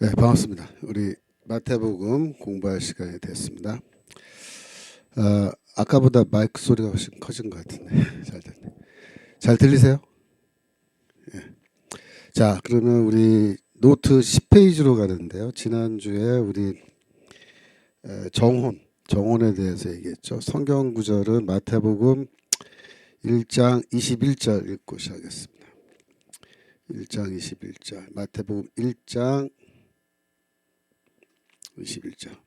네, 반갑습니다. 우리 마태복음 공부할 시간이 됐습니다. 아까보다 마이크 소리가 훨씬 커진 것 같은데 잘 들리세요? 자, 그러면 우리 노트 10페이지로 가는데요. 지난주에 우리 정혼에 대해서 얘기했죠. 성경 구절은 마태복음 1장 21절 읽고 시작하겠습니다. 1장 21절 마태복음 1장 21절.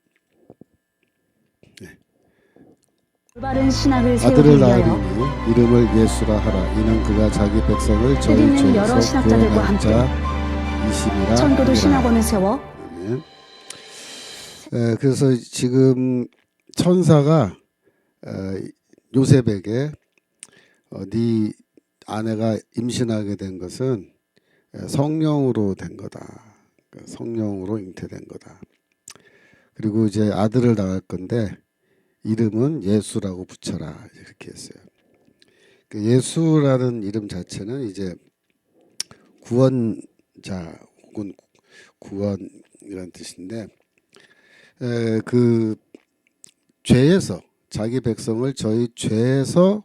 올바른 신학을 세우기 아들을 위하여 낳으리니 이름을 예수라 하라. 이는 그가 자기 백성을 저희 그들은 여러 죄에서 신학자들과 구원할 함께 자이심이라 천교도 하니라. 신학원을 세워 아멘. 그래서 지금 천사가 요셉에게 네 아내가 임신하게 된 것은 성령으로 된 거다. 성령으로 잉태된 거다. 그리고 이제 아들을 낳을 건데 이름은 예수라고 붙여라 이렇게 했어요. 예수라는 이름 자체는 이제 구원자 혹은 구원이라는 뜻인데 그 죄에서 자기 백성을 저희 죄에서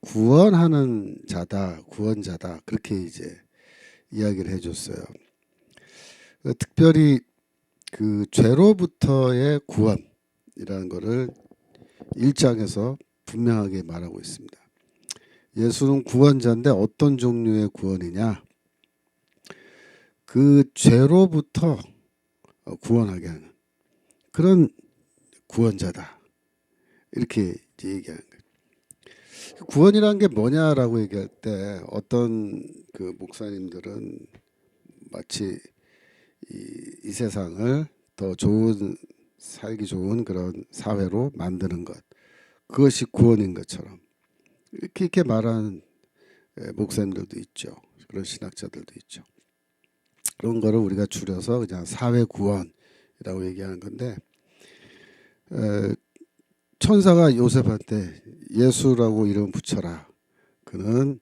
구원하는 자다, 구원자다 그렇게 이제 이야기를 해줬어요. 특별히 그 죄로부터의 구원이라는 거를 1장에서 분명하게 말하고 있습니다. 예수는 구원자인데 어떤 종류의 구원이냐? 그 죄로부터 구원하게 하는 그런 구원자다. 이렇게 얘기하는 거예요. 구원이란 게 뭐냐라고 얘기할 때 어떤 그 목사님들은 마치 이 세상을 더 좋은 살기 좋은 그런 사회로 만드는 것 그것이 구원인 것처럼 이렇게 말하는 목사님들도 있죠. 그런 신학자들도 있죠. 그런 거를 우리가 줄여서 그냥 사회 구원이라고 얘기하는 건데 천사가 요셉한테 예수라고 이름 붙여라. 그는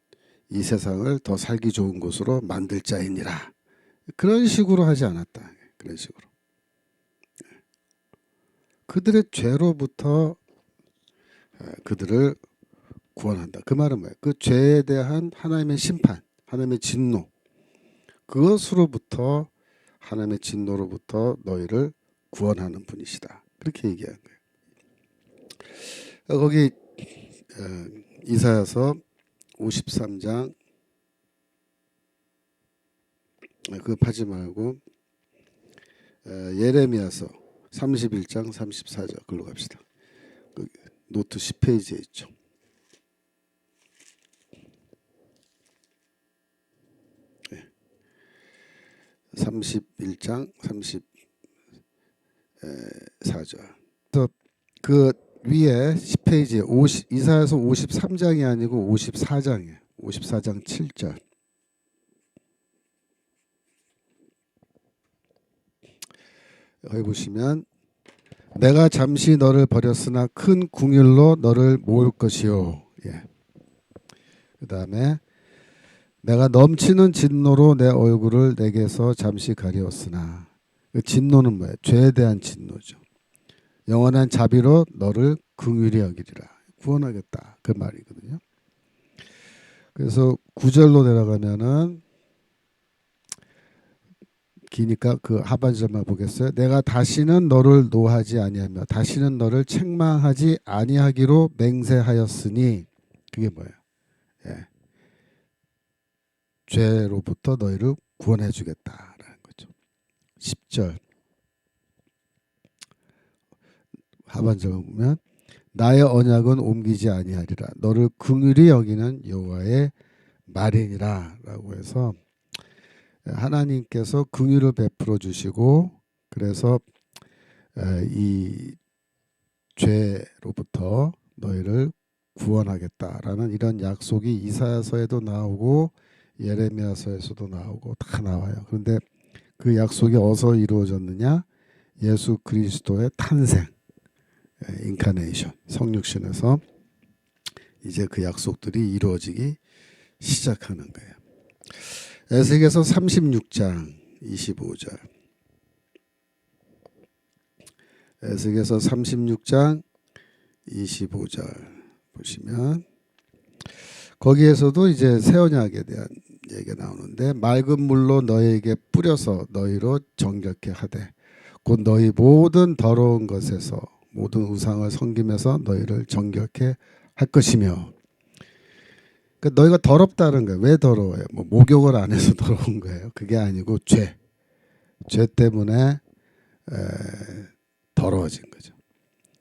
이 세상을 더 살기 좋은 곳으로 만들 자이니라. 그런 식으로 하지 않았다. 그런 식으로. 그들의 죄로부터 그들을 구원한다. 그 말은 뭐예요? 그 죄에 대한 하나님의 심판, 하나님의 진노, 그것으로부터 하나님의 진노로부터 너희를 구원하는 분이시다. 그렇게 얘기하는 거예요. 거기 이사야서 53장 급하지 말고 예레미야서 31장 34절 글로 갑시다. 노트 10페이지에 있죠. 31장 34절. 그 위에 10페이지에 이사야서 53장이 아니고 54장이에요. 54장 7절. 여기 보시면 내가 잠시 너를 버렸으나 큰 궁율로 너를 모을 것이요. 예. 그 다음에 내가 넘치는 진노로 내 얼굴을 내게서 잠시 가리웠으나 그 진노는 뭐예요? 죄에 대한 진노죠. 영원한 자비로 너를 긍휼히 여기리라. 구원하겠다. 그 말이거든요. 그래서 9절로 내려가면은 기니까 그 하반절만 보겠어요. 내가 다시는 너를 노하지 아니하며 다시는 너를 책망하지 아니하기로 맹세하였으니 그게 뭐예요? 예. 죄로부터 너희를 구원해 주겠다라는 거죠. 10절 하반절 보면 나의 언약은 옮기지 아니하리라. 너를 긍휼히 여기는 여호와의 말이니라라고 해서 하나님께서 긍휼을 베풀어 주시고 그래서 이 죄로부터 너희를 구원하겠다라는 이런 약속이 이사야서에도 나오고 예레미야서에서도 나오고 다 나와요. 그런데 그 약속이 어디서 이루어졌느냐? 예수 그리스도의 탄생, 인카네이션, 성육신에서 이제 그 약속들이 이루어지기 시작하는 거예요. 에스겔서 36장 25절. 에스겔서 36장 25절 보시면 거기에서도 이제 새 언약에 대한 얘기가 나오는데 맑은 물로 너희에게 뿌려서 너희로 정결케 하되 곧 너희 모든 더러운 것에서 모든 우상을 섬김에서 너희를 정결케 할 것이며 그러니까 너희가 더럽다는 거예요. 왜 더러워요? 뭐 목욕을 안 해서 더러운 거예요. 그게 아니고 죄 때문에 더러워진 거죠.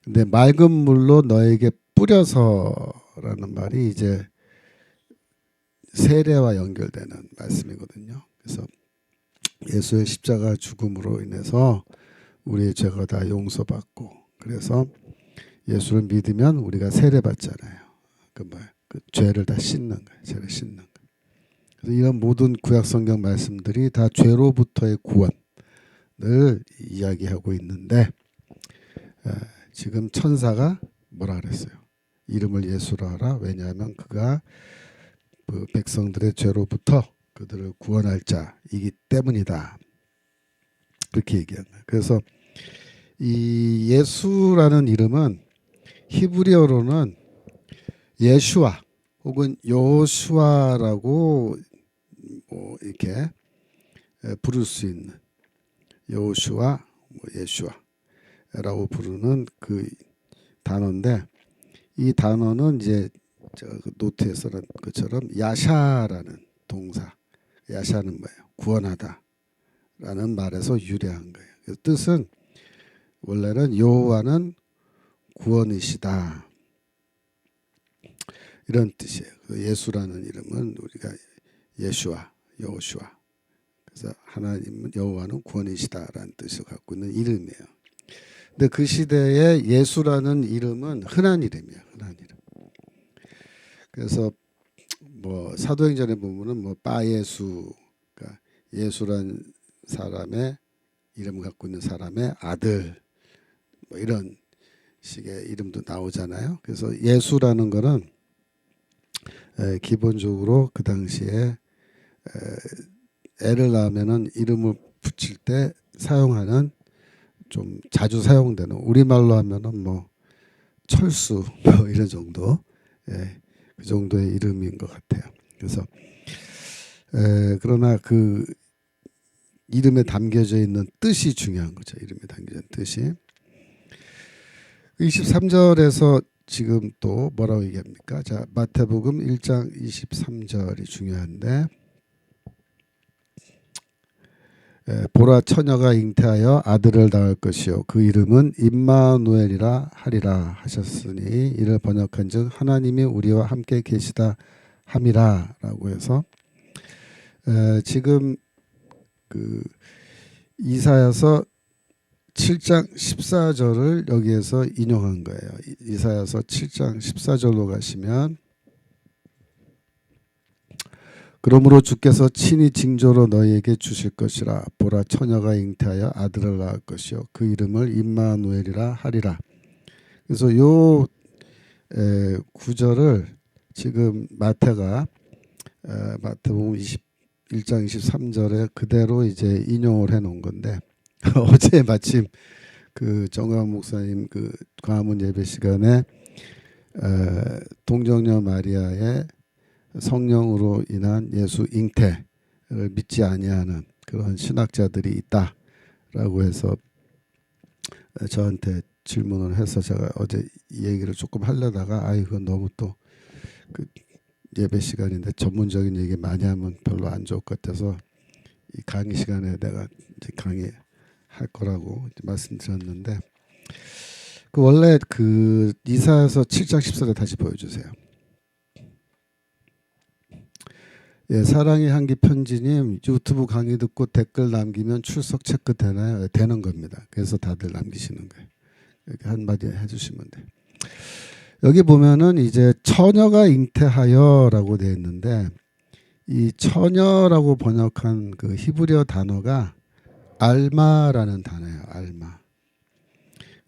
근데 맑은 물로 너에게 뿌려서라는 말이 이제 세례와 연결되는 말씀이거든요. 그래서 예수의 십자가 죽음으로 인해서 우리의 죄가 다 용서받고 그래서 예수를 믿으면 우리가 세례 받잖아요. 그 죄를 다 씻는 거예요. 죄를 씻는 거예요. 그래서 이런 모든 구약 성경 말씀들이 다 죄로부터의 구원을 이야기하고 있는데 지금 천사가 뭐라 그랬어요? 이름을 예수라 하라. 왜냐하면 그가 그 백성들의 죄로부터 그들을 구원할 자이기 때문이다. 그렇게 얘기한 거예요. 그래서 이 예수라는 이름은 히브리어로는 예슈아 혹은 여호수아라고 뭐 이렇게 부를 수 있는 여호수아, 예슈아라고 부르는 그 단어인데 이 단어는 이제 노트에 써놓은 것처럼 야샤라는 동사, 야샤는 뭐예요? 구원하다라는 말에서 유래한 거예요. 그 뜻은 원래는 여호와는 구원이시다 이런 뜻이에요. 예수라는 이름은 우리가 예슈아, 여호슈아. 그래서 하나님은 여호와는 구원이시다라는 뜻을 갖고 있는 이름이에요. 근데 그 시대에 예수라는 이름은 흔한 이름이에요. 흔한 이름. 그래서 뭐 사도행전에 보면은 뭐 바예수, 그러니까 예수란 사람의 이름을 갖고 있는 사람의 아들, 뭐 이런 식의 이름도 나오잖아요. 그래서 예수라는 거는 기본적으로 그 당시에 애를 낳으면은 이름을 붙일 때 사용하는 좀 자주 사용되는 우리말로 하면은 뭐 철수 뭐 이런 정도 그 정도의 이름인 것 같아요. 그래서 그러나 그 이름에 담겨져 있는 뜻이 중요한 거죠. 이름에 담겨져 있는 뜻이 23절에서 지금 또 뭐라고 얘기합니까? 자, 마태복음 1장 23절이 중요한데 보라 처녀가 잉태하여 아들을 낳을 것이요 그 이름은 임마누엘이라 하리라 하셨으니 이를 번역한즉 하나님이 우리와 함께 계시다 함이라라고 해서 지금 그 이사야서 7장 14절을 여기에서 인용한 거예요. 이사야서 7장 14절로 가시면 그러므로 주께서 친히 징조로 너희에게 주실 것이라 보라 처녀가 잉태하여 아들을 낳을 것이요 그 이름을 임마누엘이라 하리라. 그래서 요 구절을 지금 마태가 마태복음 21장 23절에 그대로 이제 인용을 해 놓은 건데 어제 마침 그 정광 목사님 그 광화문 예배 시간에 동정녀 마리아의 성령으로 인한 예수 잉태를 믿지 아니하는 그런 신학자들이 있다라고 해서 저한테 질문을 해서 제가 어제 이 얘기를 조금 하려다가 이건 너무 또 그 예배 시간인데 전문적인 얘기 많이 하면 별로 안 좋을 것 같아서 이 강의 시간에 내가 이제 강의할 거라고 말씀드렸는데 그 원래 그 이사야서 7장 14절 다시 보여주세요. 예, 사랑의 향기 편지님 유튜브 강의 듣고 댓글 남기면 출석 체크 되나요? 되는 겁니다. 그래서 다들 남기시는 거예요. 이렇게 한마디 해주시면 돼요. 여기 보면은 이제 처녀가 잉태하여라고 되어 있는데 이 처녀라고 번역한 그 히브리어 단어가 알마라는 단어예요. 알마.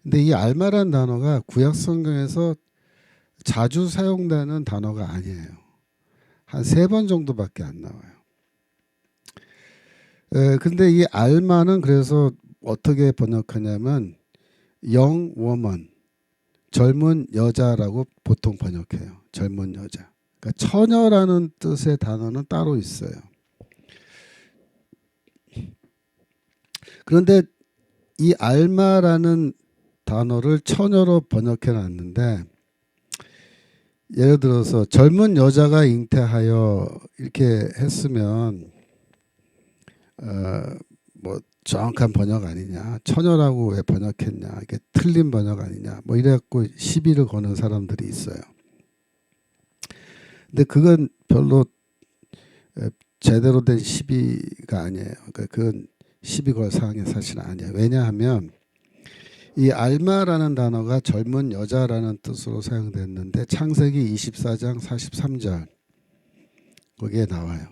근데 이 알마라는 단어가 구약 성경에서 자주 사용되는 단어가 아니에요. 한 3번 정도밖에 안 나와요. 근데 이 알마는 그래서 어떻게 번역하냐면 young woman, 젊은 여자라고 보통 번역해요. 젊은 여자. 그러니까 처녀라는 뜻의 단어는 따로 있어요. 그런데 이 알마라는 단어를 처녀로 번역해 놨는데, 예를 들어서 젊은 여자가 잉태하여 이렇게 했으면 뭐 정확한 번역 아니냐, 처녀라고 왜 번역했냐, 이게 틀린 번역 아니냐, 뭐 이래갖고 시비를 거는 사람들이 있어요. 근데 그건 별로 제대로 된 시비가 아니에요. 그러니까 그건 시비 걸 사항이 사실은 아니에요. 왜냐하면 이 알마라는 단어가 젊은 여자라는 뜻으로 사용됐는데 창세기 24장 43절 거기에 나와요.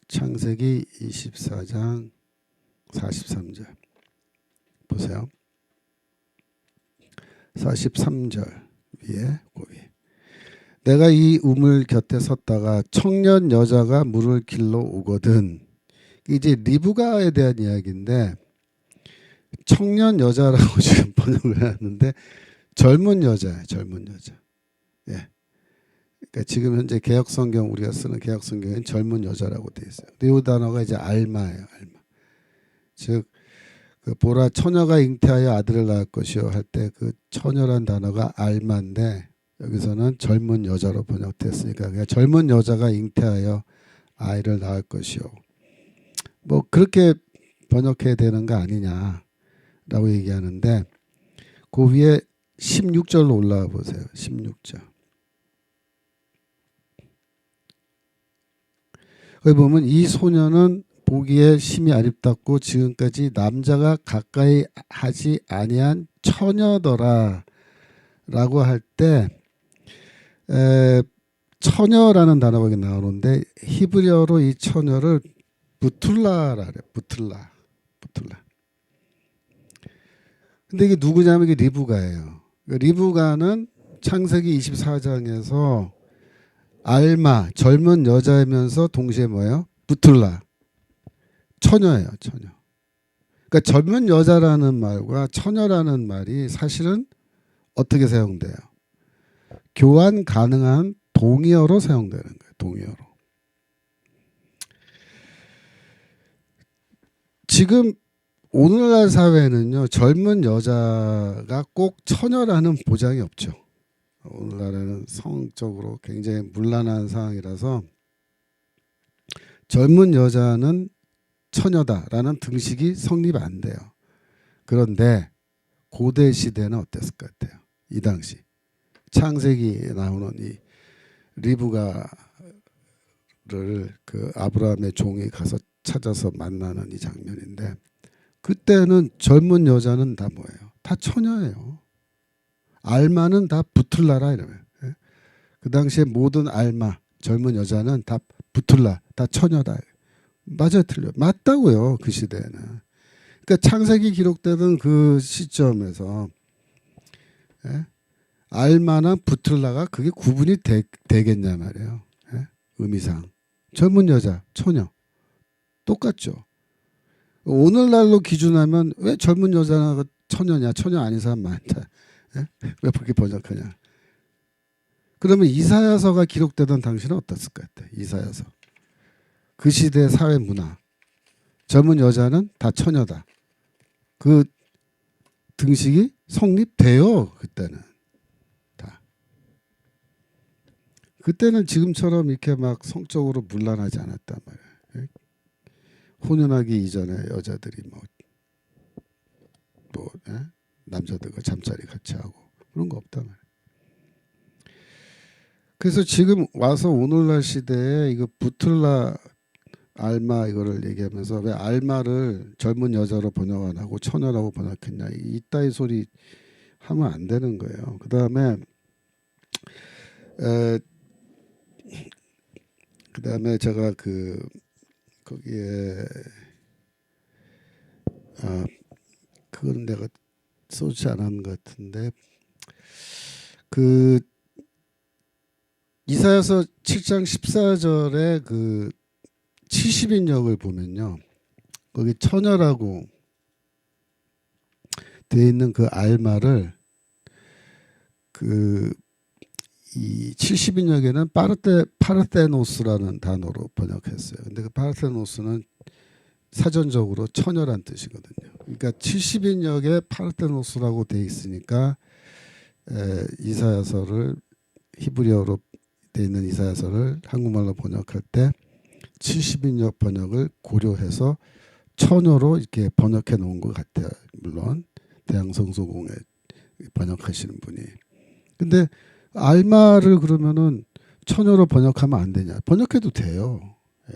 창세기 24장 43절 보세요. 43절 위에 그 위에. 내가 이 우물 곁에 섰다가 청년 여자가 물을 길러 오거든. 이제 리브가에 대한 이야기인데 청년 여자라고 지금 번역을 해놨는데 젊은 여자예요. 젊은 여자. 예. 그러니까 지금 현재 개혁성경 우리가 쓰는 개혁성경에는 젊은 여자라고 되어 있어요. 근데 이 단어가 이제 알마예요. 알마. 즉 그 보라 처녀가 잉태하여 아들을 낳을 것이요 할 때 그 처녀란 단어가 알마인데 여기서는 젊은 여자로 번역됐으니까 그냥 젊은 여자가 잉태하여 아이를 낳을 것이요. 뭐 그렇게 번역해야 되는 거 아니냐라고 얘기하는데 그 위에 16절로 올라가 보세요. 16절. 거기 보면 이 소녀는 보기에 심히 아름답고 지금까지 남자가 가까이 하지 아니한 처녀더라 라고 할 때 처녀라는 단어가 여기 나오는데 히브리어로 이 처녀를 부툴라라 그래. 부툴라. 근데 이게 누구냐면 이게 리브가예요. 리브가는 창세기 24장에서 알마, 젊은 여자이면서 동시에 뭐예요? 부툴라. 처녀예요, 처녀. 그러니까 젊은 여자라는 말과 처녀라는 말이 사실은 어떻게 사용돼요? 교환 가능한 동의어로 사용되는 거예요. 동의어로. 지금 오늘날 사회는요. 젊은 여자가 꼭 처녀라는 보장이 없죠. 오늘날에는 성적으로 굉장히 문란한 상황이라서 젊은 여자는 처녀다라는 등식이 성립 안 돼요. 그런데 고대 시대는 어땠을 것 같아요? 이 당시 창세기에 나오는 이 리브가를 그 아브라함의 종이 가서 찾아서 만나는 이 장면인데 그때는 젊은 여자는 다 뭐예요? 다 처녀예요. 알마는 다 부툴라라 이러면. 그 당시에 모든 알마 젊은 여자는 다 부툴라 다 처녀다. 맞아요, 틀려. 맞다고요. 그 시대에는. 그러니까 창세기 기록되던 그 시점에서 알마나 부툴라가 그게 구분이 되겠냐 말이에요. 의미상. 젊은 여자, 처녀. 똑같죠. 오늘날로 기준하면 왜 젊은 여자나 처녀냐? 처녀 아닌 사람 많다. 왜 그렇게 번역하냐? 그러면 이사야서가 기록되던 당시는 어땠을 것 같아? 이사야서. 그 시대 사회 문화. 젊은 여자는 다 처녀다. 그 등식이 성립돼요. 그때는. 다. 그때는 지금처럼 이렇게 막 성적으로 문란하지 않았단 말이에요. 혼연하기 이전에 여자들이 남자들과 잠자리 같이 하고 그런 거 없단 말이에요. 그래서 지금 와서 오늘날 시대에 이거 부툴라 알마 이거를 얘기하면서 왜 알마를 젊은 여자로 번역 안 하고 처녀라고 번역했냐 이따위 소리 하면 안 되는 거예요. 그다음에 제가 거기에 그거는 내가 쏘지 않은 것 같은데 그 이사야서 7장 14절에 그 70인역을 보면요. 거기 처녀라고 돼 있는 그 알마를 그 이 70인역에는 파르테노스라는 단어로 번역했어요. 근데 그 파르테노스는 사전적으로 처녀란 뜻이거든요. 그러니까 70인역에 파르테노스라고 돼 있으니까 이사야서를 히브리어로 돼 있는 이사야서를 한국말로 번역할 때 70인역 번역을 고려해서 처녀로 이렇게 번역해 놓은 것 같아요. 물론 대양성소공회 번역하시는 분이. 근데 알마를 그러면은 처녀로 번역하면 안 되냐? 번역해도 돼요. 예.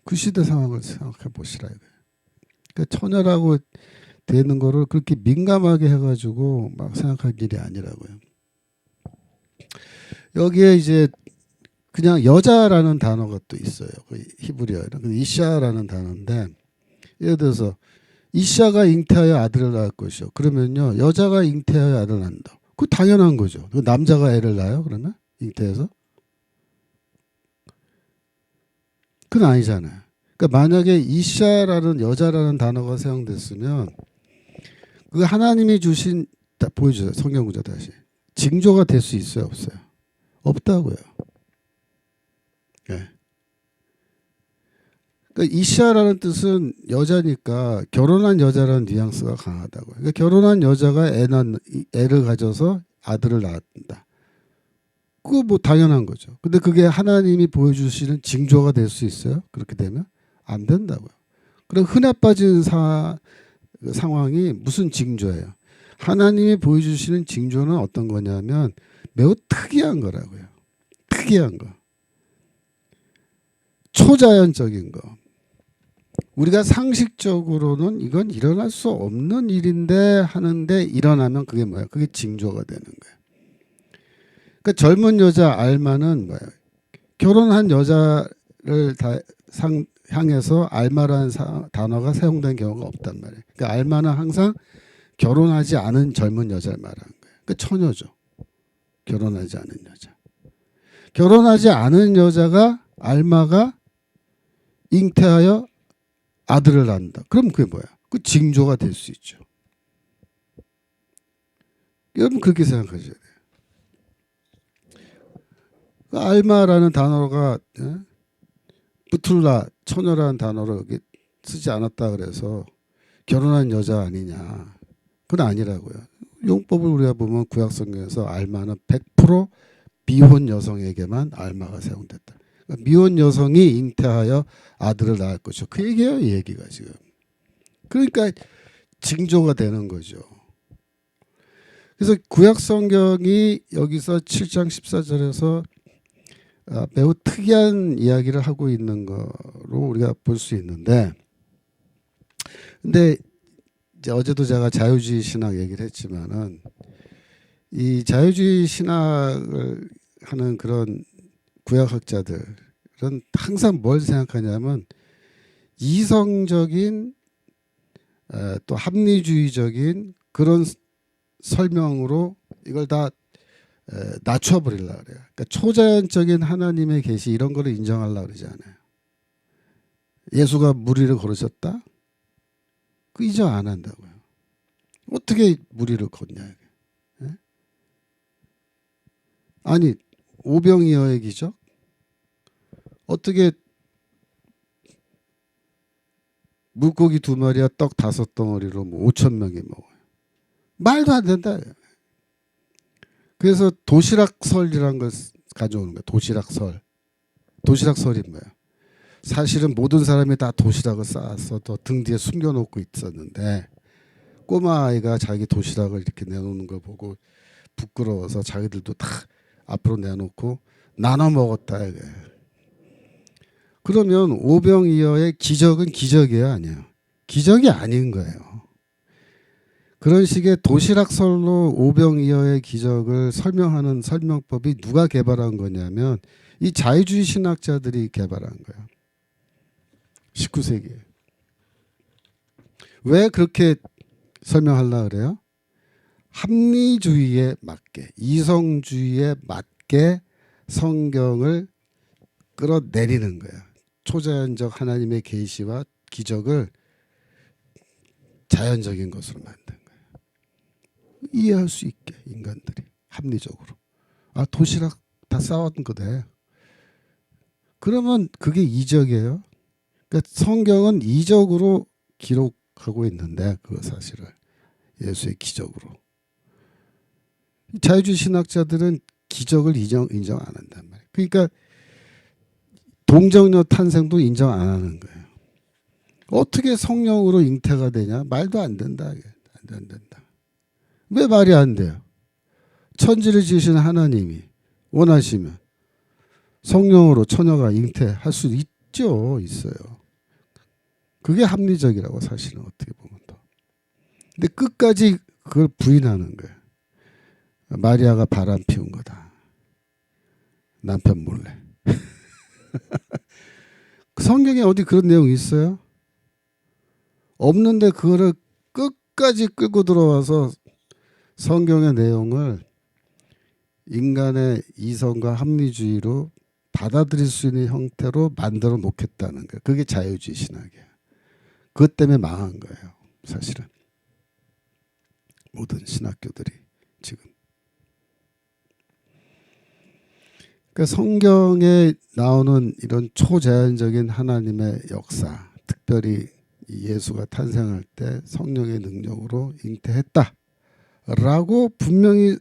그 시대 상황을 생각해 보시라 이거예요. 그러니까 처녀라고 되는 거를 그렇게 민감하게 해가지고 막 생각할 일이 아니라고요. 여기에 이제 그냥 여자라는 단어가 또 있어요. 그 히브리어에는 이샤라는 단어인데, 예를 들어서 이샤가 잉태하여 아들을 낳을 것이요. 그러면요, 여자가 잉태하여 아들을 낳는다. 그거 당연한 거죠. 그 남자가 애를 낳아요? 그러면 잉태해서? 그건 아니잖아요. 그러니까 만약에 이샤라는 여자라는 단어가 사용됐으면 그 하나님이 주신, 보여주세요. 성경 구절 다시. 징조가 될 수 있어요, 없어요? 없다고요. 네. 그러니까 이샤라는 뜻은 여자니까 결혼한 여자라는 뉘앙스가 강하다고요. 그러니까 결혼한 여자가 애를 가져서 아들을 낳는다. 그거 뭐 당연한 거죠. 근데 그게 하나님이 보여주시는 징조가 될 수 있어요? 그렇게 되면 안 된다고요. 그럼 흔해 빠진 상황이 무슨 징조예요? 하나님이 보여주시는 징조는 어떤 거냐면 매우 특이한 거라고요. 특이한 거. 초자연적인 거. 우리가 상식적으로는 이건 일어날 수 없는 일인데 하는데 일어나면 그게 뭐야? 그게 징조가 되는 거예요. 그러니까 젊은 여자 알마는 뭐예요? 결혼한 여자를 향해서 알마라는 단어가 사용된 경우가 없단 말이에요. 그러니까 알마는 항상 결혼하지 않은 젊은 여자를 말하는 거예요. 그러니까 처녀죠. 결혼하지 않은 여자. 결혼하지 않은 여자가 알마가 잉태하여 아들을 낳는다. 그럼 그게 뭐야? 그 징조가 될 수 있죠. 여러분 그렇게 생각하셔야 돼요. 그 알마라는 단어가 부툴라 처녀라는 단어를 여기 쓰지 않았다 그래서 결혼한 여자 아니냐? 그건 아니라고요. 용법을 우리가 보면 구약성경에서 알마는 100% 미혼 여성에게만 알마가 사용됐다. 그러니까 미혼 여성이 잉태하여 아들을 낳을 것이죠. 그 얘기예요, 이 얘기가 지금. 그러니까 징조가 되는 거죠. 그래서 구약성경이 여기서 7장 14절에서 매우 특이한 이야기를 하고 있는 거로 우리가 볼 수 있는데, 근데 이제 어제도 제가 자유주의 신학 얘기를 했지만은 이 자유주의 신학을 하는 그런 구약학자들은 항상 뭘 생각하냐면 이성적인 또 합리주의적인 그런 설명으로 이걸 다 낮춰버리려고 그래요. 그러니까 초자연적인 하나님의 계시 이런 거를 인정하려고 그러지 않아요. 예수가 물 위를 걸으셨다? 그 인정 안 한다고요. 어떻게 물 위를 걷냐. 예? 아니 오병이어의 기적? 어떻게 물고기 2마리와 떡 5덩어리로 뭐 5천 명이 먹어요. 말도 안 된다. 그래서 도시락설이라는 걸 가져오는 거예요. 도시락설. 도시락설이 뭐예요? 사실은 모든 사람이 다 도시락을 쌓아서 등 뒤에 숨겨놓고 있었는데 꼬마 아이가 자기 도시락을 이렇게 내놓는 걸 보고 부끄러워서 자기들도 다 앞으로 내놓고 나눠 먹었다. 이게. 그러면 오병이어의 기적은 기적이에요, 아니에요? 기적이 아닌 거예요. 그런 식의 도시락설로 오병이어의 기적을 설명하는 설명법이 누가 개발한 거냐면 이 자유주의 신학자들이 개발한 거예요. 19세기에. 왜 그렇게 설명하려고 그래요? 합리주의에 맞게, 이성주의에 맞게 성경을 끌어내리는 거예요. 초자연적 하나님의 계시와 기적을 자연적인 것으로 만든 거예요. 이해할 수 있게 인간들이 합리적으로 도시락 다 싸왔던 거대. 그러면 그게 이적이에요. 그러니까 성경은 이적으로 기록하고 있는데 그 사실을 예수의 기적으로. 자유주의 신학자들은 기적을 인정 안 한단 말이에요. 그러니까 동정녀 탄생도 인정 안 하는 거예요. 어떻게 성령으로 잉태가 되냐? 말도 안 된다. 안 된다. 왜 말이 안 돼요? 천지를 지으신 하나님이 원하시면 성령으로 처녀가 잉태할 수 있죠. 있어요. 그게 합리적이라고 사실은 어떻게 보면 더. 근데 끝까지 그걸 부인하는 거예요. 마리아가 바람 피운 거다. 남편 몰래. 성경에 어디 그런 내용이 있어요? 없는데 그거를 끝까지 끌고 들어와서 성경의 내용을 인간의 이성과 합리주의로 받아들일 수 있는 형태로 만들어 놓겠다는 거예요. 그게 자유주의 신학이에요. 그것 때문에 망한 거예요. 사실은. 모든 신학교들이 지금. 그러니까 성경에 나오는 이런 초자연적인 하나님의 역사, 특별히 예수가 탄생할 때 성령의 능력으로 잉태했다라고 분명히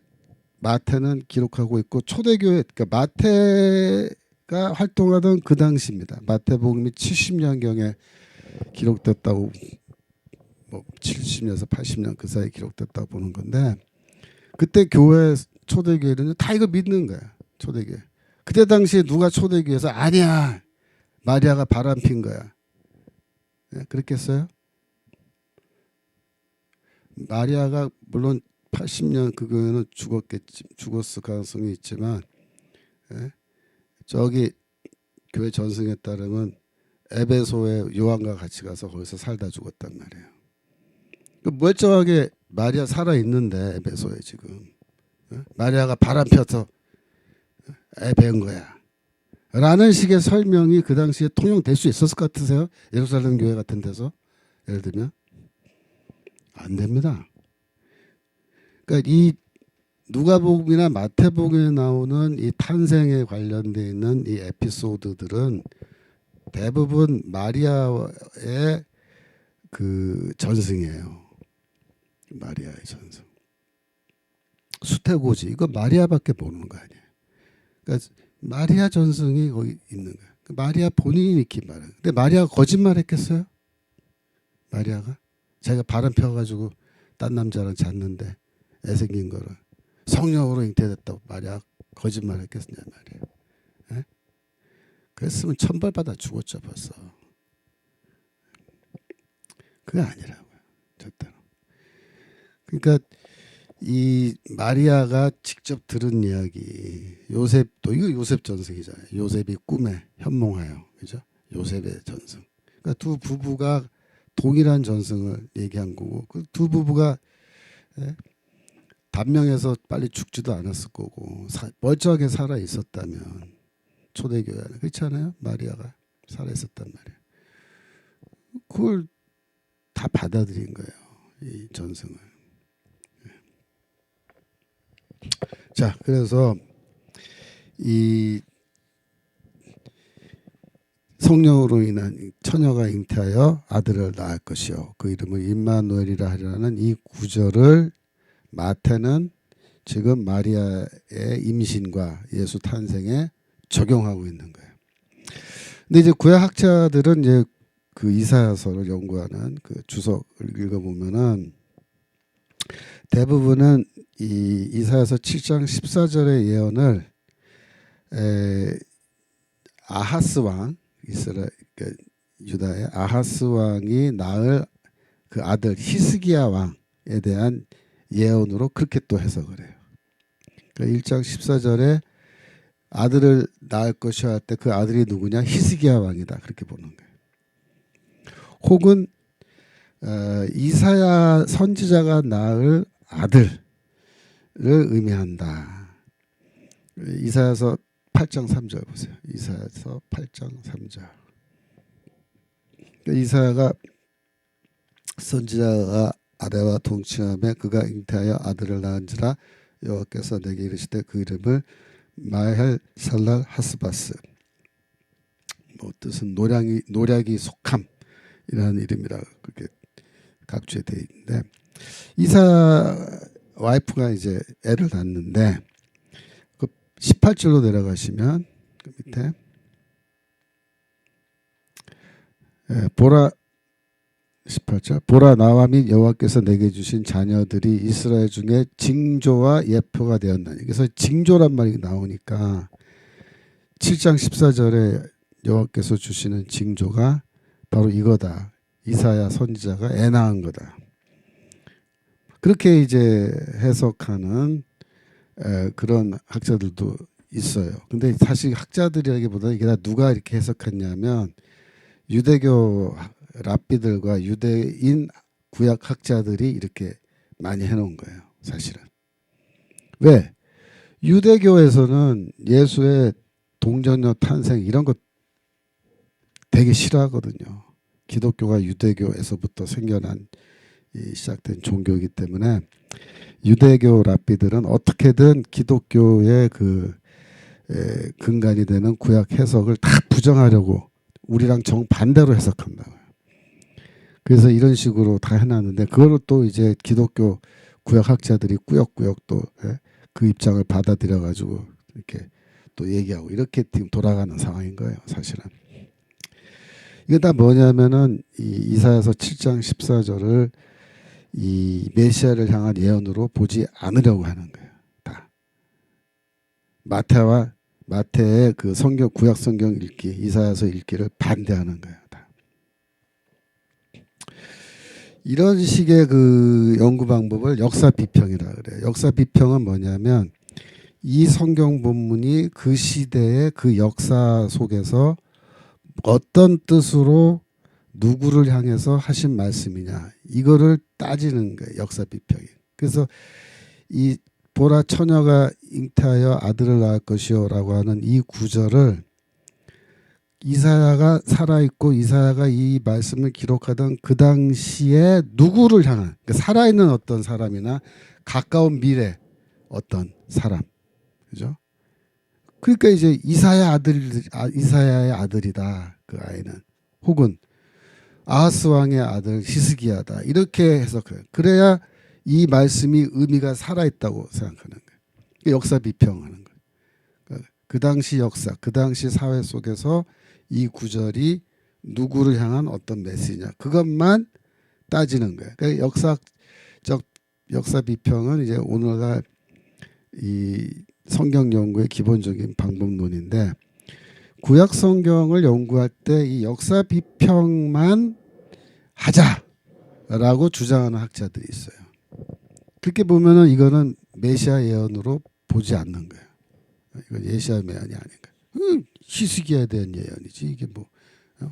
마태는 기록하고 있고 초대교회, 그러니까 마태가 활동하던 그 당시입니다. 마태복음이 70년경에 기록됐다고, 뭐 70년에서 80년 그 사이에 기록됐다고 보는 건데, 그때 교회 초대교회는 다 이거 믿는 거야. 초대교회. 그때 당시에 누가 초대교회에서 아니야, 마리아가 바람핀 거야, 네, 그랬겠어요? 마리아가 물론 80년 그 교회는 죽었을 가능성이 있지만, 예? 저기 교회 전승에 따르면 에베소에 요한과 같이 가서 거기서 살다 죽었단 말이에요. 멀쩡하게 마리아 살아 있는데 에베소에 지금, 예? 마리아가 바람 펴서 애 배운 거야 라는 식의 설명이 그 당시에 통용될 수 있었을 것 같으세요? 예루살렘 교회 같은 데서 예를 들면 안 됩니다. 그러니까 이 누가복음이나 마태복음에 나오는 이 탄생에 관련되어 있는 이 에피소드들은 대부분 마리아의 그 전승이에요. 마리아의 전승. 수태고지, 이거 마리아밖에 모르는 거 아니에요. 그러니까 마리아 전승이 거기 있는 거예요. 마리아 본인이 이렇게 말해요. 근데 마리아가 거짓말했겠어요? 마리아가 자기가 바람 펴가지고 딴 남자랑 잤는데 애 생긴 거를 성령으로 잉태됐다고 마리아 거짓말했겠느냐 말이에요. 예? 그랬으면 천벌받아 죽었죠 벌써. 그게 아니라고요. 절대로. 그러니까 이 마리아가 직접 들은 이야기, 요셉도 이거 요셉 전승이잖아요. 요셉이 꿈에 현몽하여, 그죠? 요셉의 전승. 그러니까 두 부부가 동일한 전승을 얘기한 거고, 그 두 부부가 단명해서 빨리 죽지도 않았을 거고, 멀쩡하게 살아 있었다면 초대교회 안에, 그렇지 않아요? 마리아가 살아 있었단 말이에요. 그걸 다 받아들인 거예요, 이 전승을. 자, 그래서 이 성령으로 인한 처녀가 잉태하여 아들을 낳을 것이요, 그 이름을 임마누엘이라 하리라는 이 구절을 마태는 지금 마리아의 임신과 예수 탄생에 적용하고 있는 거예요. 근데 이제 구약 학자들은 이제 그 이사야서를 연구하는 그 주석을 읽어보면은 대부분은 이 이사야서 7장 14절의 예언을 아하스 왕, 이스라엘, 그러니까 유다의 아하스 왕이 낳을 그 아들 히스기야 왕에 대한 예언으로 그렇게 또 해석을 해요. 그러니까 1장 14절에 아들을 낳을 것이야 할 때 그 아들이 누구냐? 히스기야 왕이다, 그렇게 보는 거예요. 혹은 이사야 선지자가 낳을 아들을 의미한다. 이사야서 8장 3절 보세요. 이사야서 8장 3절. 이사야가 선지자가 아내와 동침함에 그가 잉태하여 아들을 낳은지라 여호와께서 내게 이르시되 그 이름을 마헬 살랄 하스바스, 뭐 뜻은 노략이 속함이라는 이름이라 그렇게 각주에 되어 있는데, 이사 와이프가 이제 애를 낳는데 그 18절로 내려가시면 그 밑에 보라 18절, 보라 나와 및 여호와께서 내게 주신 자녀들이 이스라엘 중에 징조와 예표가 되었나니. 그래서 징조란 말이 나오니까 7장 14절에 여호와께서 주시는 징조가 바로 이거다. 이사야 선지자가 애 낳은 거다. 그렇게 이제 해석하는 그런 학자들도 있어요. 근데 사실 학자들이라기보다 이게 다 누가 이렇게 해석했냐면 유대교 랍비들과 유대인 구약 학자들이 이렇게 많이 해놓은 거예요. 사실은. 왜? 유대교에서는 예수의 동정녀 탄생 이런 거 되게 싫어하거든요. 기독교가 유대교에서부터 생겨난 시작된 종교이기 때문에 유대교 랍비들은 어떻게든 기독교의 그 근간이 되는 구약 해석을 다 부정하려고 우리랑 정반대로 해석한다고요. 그래서 이런 식으로 다 해놨는데 그거를 또 이제 기독교 구약학자들이 꾸역꾸역 또 그 입장을 받아들여 가지고 이렇게 또 얘기하고 이렇게 지금 돌아가는 상황인 거예요. 사실은. 이게 다 뭐냐면은 이 이사야서 7장 14절을 이 메시아를 향한 예언으로 보지 않으려고 하는 거예요. 다. 마태의 그 성경 구약 성경 읽기, 이사야서 읽기를 반대하는 거예요. 다. 이런 식의 그 연구 방법을 역사 비평이라 그래요. 역사 비평은 뭐냐면 이 성경 본문이 그 시대의 그 역사 속에서 어떤 뜻으로 누구를 향해서 하신 말씀이냐 이거를 따지는 거예요. 역사 비평이. 그래서 이 보라 처녀가 잉태하여 아들을 낳을 것이요라고 하는 이 구절을 이사야가 살아있고 이사야가 이 말씀을 기록하던 그 당시에 누구를 향한, 그러니까 살아있는 어떤 사람이나 가까운 미래 어떤 사람, 그죠? 그러니까 이제 이사야의 아들이다 그 아이는, 혹은 아하스 왕의 아들 히스기야다 이렇게 해석해요. 그래야 이 말씀이 의미가 살아있다고 생각하는 거예요. 역사 비평하는 거예요. 그러니까 그 당시 역사, 그 당시 사회 속에서 이 구절이 누구를 향한 어떤 메시지냐 그것만 따지는 거예요. 그러니까 역사 비평은 이제 오늘날 이 성경 연구의 기본적인 방법론인데, 구약 성경을 연구할 때 이 역사 비평만 하자라고 주장하는 학자들이 있어요. 그렇게 보면은 이거는 메시아 예언으로 보지 않는 거예요. 이건 예시아 예언이 아닌가. 히스기야에 대한 예언이지 이게 뭐,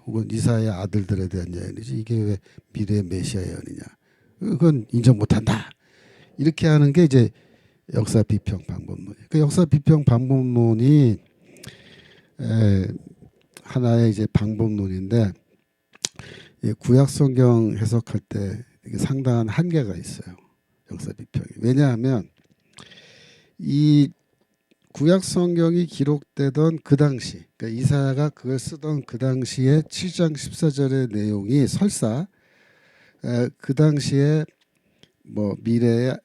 혹은 이사야의 아들들에 대한 예언이지 이게 왜 미래의 메시아 예언이냐. 그건 인정 못한다. 이렇게 하는 게 이제 역사 비평 방법론이에요. 그 역사 비평 방법론이 하나의 이제 방법론인데, 구약 성경 해석할 때 이게 상당한 한계가 있어요. 역사 비평이. 왜냐하면 이 구약 성경이 기록되던 그 당시, 그러니까 이사야가 그걸 쓰던 그 당시에 7장 14절의 내용이 설사 그 당시에 뭐 미래의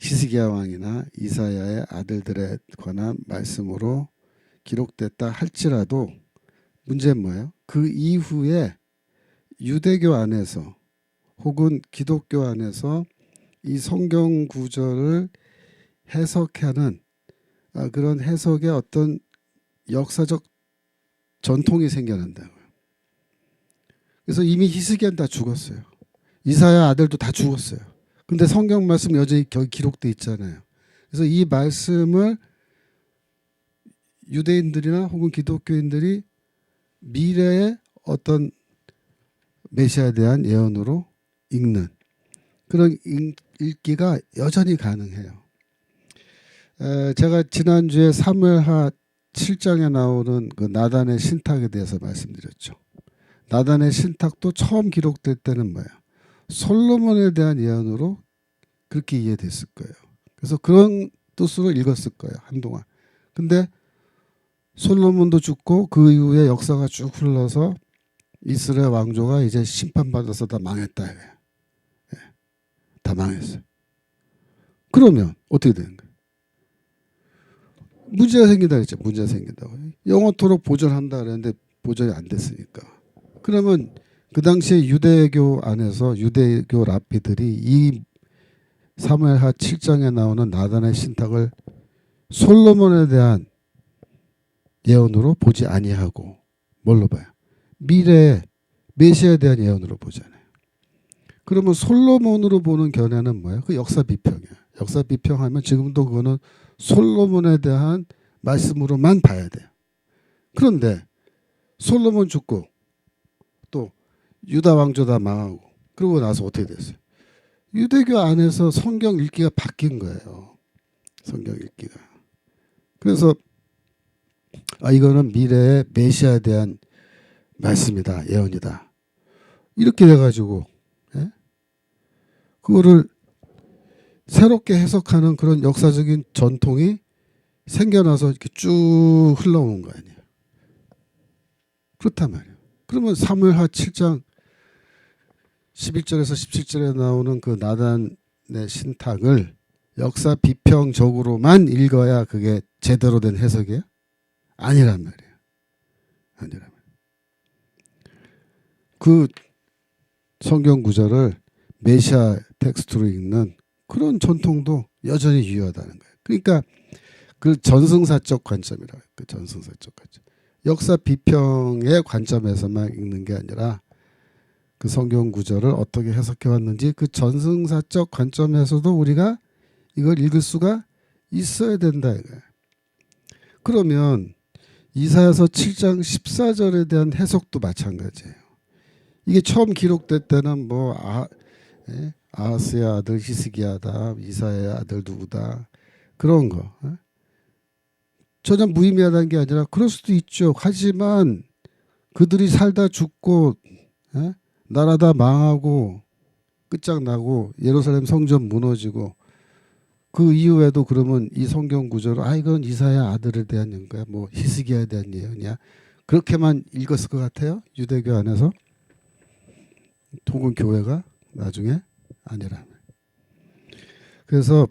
히스기야 왕이나 이사야의 아들들에 관한 말씀으로 기록됐다 할지라도 문제는 뭐예요? 그 이후에 유대교 안에서 혹은 기독교 안에서 이 성경 구절을 해석하는 그런 해석의 어떤 역사적 전통이 생겨난다고요. 그래서 이미 히스기야는 다 죽었어요. 이사야 아들도 다 죽었어요. 근데 성경 말씀 여전히 기록돼 있잖아요. 그래서 이 말씀을 유대인들이나 혹은 기독교인들이 미래의 어떤 메시아에 대한 예언으로 읽는 그런 읽기가 여전히 가능해요. 제가 지난주에 사무엘하 7장에 나오는 그 나단의 신탁에 대해서 말씀드렸죠. 나단의 신탁도 처음 기록될 때는 뭐예요? 솔로몬에 대한 예언으로 그렇게 이해됐을 거예요. 그래서 그런 뜻으로 읽었을 거예요. 한동안. 근데 솔로몬도 죽고 그 이후에 역사가 쭉 흘러서 이스라엘 왕조가 이제 심판받아서 다 망했다. 예, 다 망했어요. 그러면 어떻게 되는 거예요? 문제가 생긴다 그랬죠. 문제가 생긴다고. 영원토록 보존한다 그랬는데 보존이 안 됐으니까. 그러면 그 당시에 유대교 안에서 유대교 랍비들이 이 사무엘하 7장에 나오는 나단의 신탁을 솔로몬에 대한 예언으로 보지 아니하고 뭘로 봐요? 미래의 메시아에 대한 예언으로 보잖아요. 그러면 솔로몬으로 보는 견해는 뭐예요? 그 역사 비평이에요. 역사 비평하면 지금도 그거는 솔로몬에 대한 말씀으로만 봐야 돼요. 그런데 솔로몬 죽고 또 유다 왕조 다 망하고 그러고 나서 어떻게 됐어요? 유대교 안에서 성경 읽기가 바뀐 거예요. 성경 읽기가. 그래서 이거는 미래의 메시아에 대한 말씀이다. 예언이다. 이렇게 돼가지고 그거를 새롭게 해석하는 그런 역사적인 전통이 생겨나서 이렇게 쭉 흘러온 거 아니에요. 그렇단 말이에요. 그러면 사무엘하 7장 11절에서 17절에 나오는 그 나단의 신탁을 역사 비평적으로만 읽어야 그게 제대로 된 해석이에요? 아니란 말이에요. 아니란 말이에요. 그 성경 구절을 메시아 텍스트로 읽는 그런 전통도 여전히 유효하다는 거예요. 그러니까 그 전승사적 관점이라고 해요. 그 전승사적 관점. 역사 비평의 관점에서만 읽는 게 아니라 그 성경 구절을 어떻게 해석해 왔는지 그 전승사적 관점에서도 우리가 이걸 읽을 수가 있어야 된다 이거예요. 그러면 이사야서 7장 14절에 대한 해석도 마찬가지예요. 이게 처음 기록될 때는 뭐 아하스의 아들 히스기야다, 이사야의 아들 누구다 그런 거 전혀 무의미하다는 게 아니라 그럴 수도 있죠. 하지만 그들이 살다 죽고 나라 다 망하고 끝장나고 예루살렘 성전 무너지고 그 이후에도 그러면 이 성경 구절로 이건 이사야 아들에 대한 예언이야, 뭐 히스기야에 대한 예언이야 그렇게만 읽었을 것 같아요. 유대교 안에서 혹은 교회가 나중에 아니라. 그래서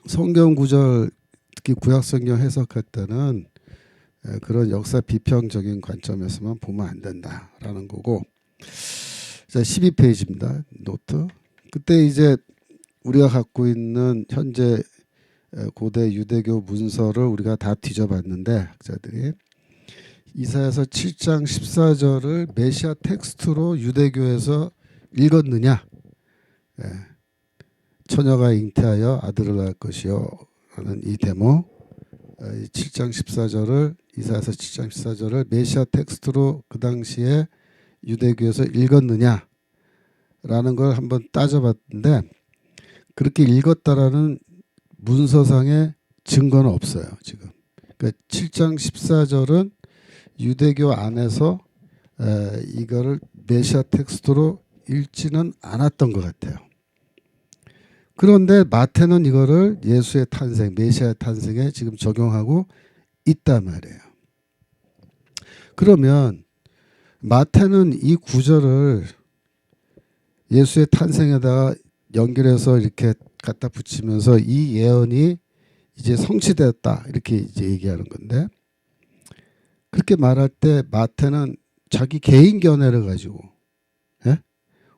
성경 구절 특히 구약 성경 해석할 때는 그런 역사 비평적인 관점에서만 보면 안 된다라는 거고. 자, 12페이지입니다. 노트. 그때 이제 우리가 갖고 있는 현재 고대 유대교 문서를 우리가 다 뒤져봤는데 학자들이 이사야서 7장 14절을 메시아 텍스트로 유대교에서 읽었느냐? 처녀가 잉태하여 아들을 낳을 것이요 라는 이 데모 7장 14절을 이사야서 7장 14절을 메시아 텍스트로 그 당시에 유대교에서 읽었느냐 라는 걸 한번 따져봤는데 그렇게 읽었다라는 문서상의 증거는 없어요. 지금. 그러니까 7장 14절은 유대교 안에서 이거를 메시아 텍스트로 읽지는 않았던 것 같아요. 그런데 마태는 이거를 예수의 탄생, 메시아의 탄생에 지금 적용하고 있단 말이에요. 그러면 마태는 이 구절을 예수의 탄생에다가 연결해서 이렇게 갖다 붙이면서 이 예언이 이제 성취되었다 이렇게 이제 얘기하는 건데 그렇게 말할 때 마태는 자기 개인 견해를 가지고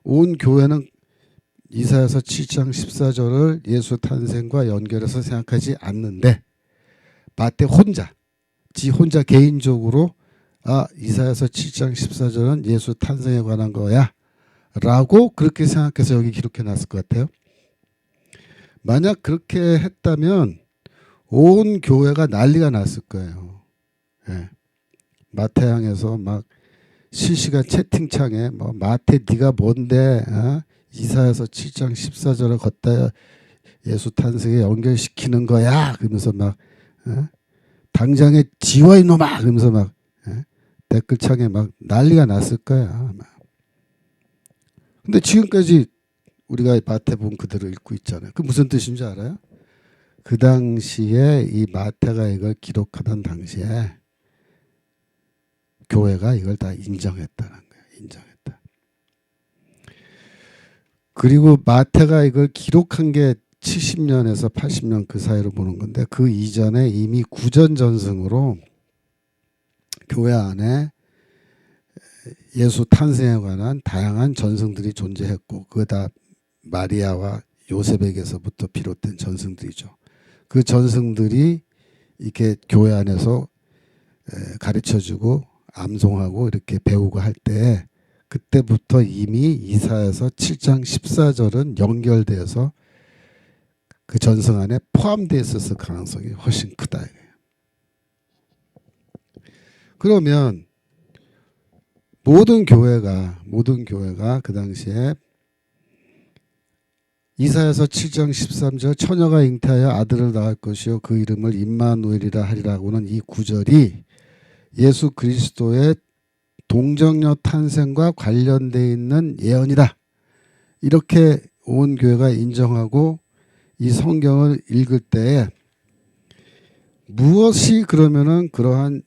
온 교회는 이사야서 7장 14절을 예수 탄생과 연결해서 생각하지 않는데 마태 혼자 개인적으로 이사야서 7장 14절은 예수 탄생에 관한 거야 라고 그렇게 생각해서 여기 기록해 놨을 것 같아요. 만약 그렇게 했다면 온 교회가 난리가 났을 거예요. 마태향에서 막 실시간 채팅창에 뭐 마태 네가 뭔데 이사야서 7장 14절을 걷다 예수 탄생에 연결시키는 거야 그러면서 막 당장에 지워 이놈아 그러면서 막 댓글창에 막 난리가 났을 거야 아마. 근데 지금까지 우리가 마태복음 그대로 읽고 있잖아요. 그 무슨 뜻인지 알아요? 그 당시에 이 마태가 이걸 기록하던 당시에 교회가 이걸 다 인정했다는 거예요. 인정했다. 그리고 마태가 이걸 기록한 게 70년에서 80년 그 사이로 보는 건데 그 이전에 이미 구전 전승으로 교회 안에 예수 탄생에 관한 다양한 전승들이 존재했고 그거 다 마리아와 요셉에게서부터 비롯된 전승들이죠. 그 전승들이 이렇게 교회 안에서 가르쳐주고 암송하고 이렇게 배우고 할 때 그때부터 이미 이사야서 7장 14절은 연결돼서 그 전승 안에 포함되어 있었을 가능성이 훨씬 크다. 그러면 모든 교회가 그 당시에 이사야서 7장 13절 처녀가 잉태하여 아들을 낳을 것이요 그 이름을 임마누엘이라 하리라고는 이 구절이 예수 그리스도의 동정녀 탄생과 관련되어 있는 예언이다. 이렇게 온 교회가 인정하고 이 성경을 읽을 때에 무엇이 그러면은 그러한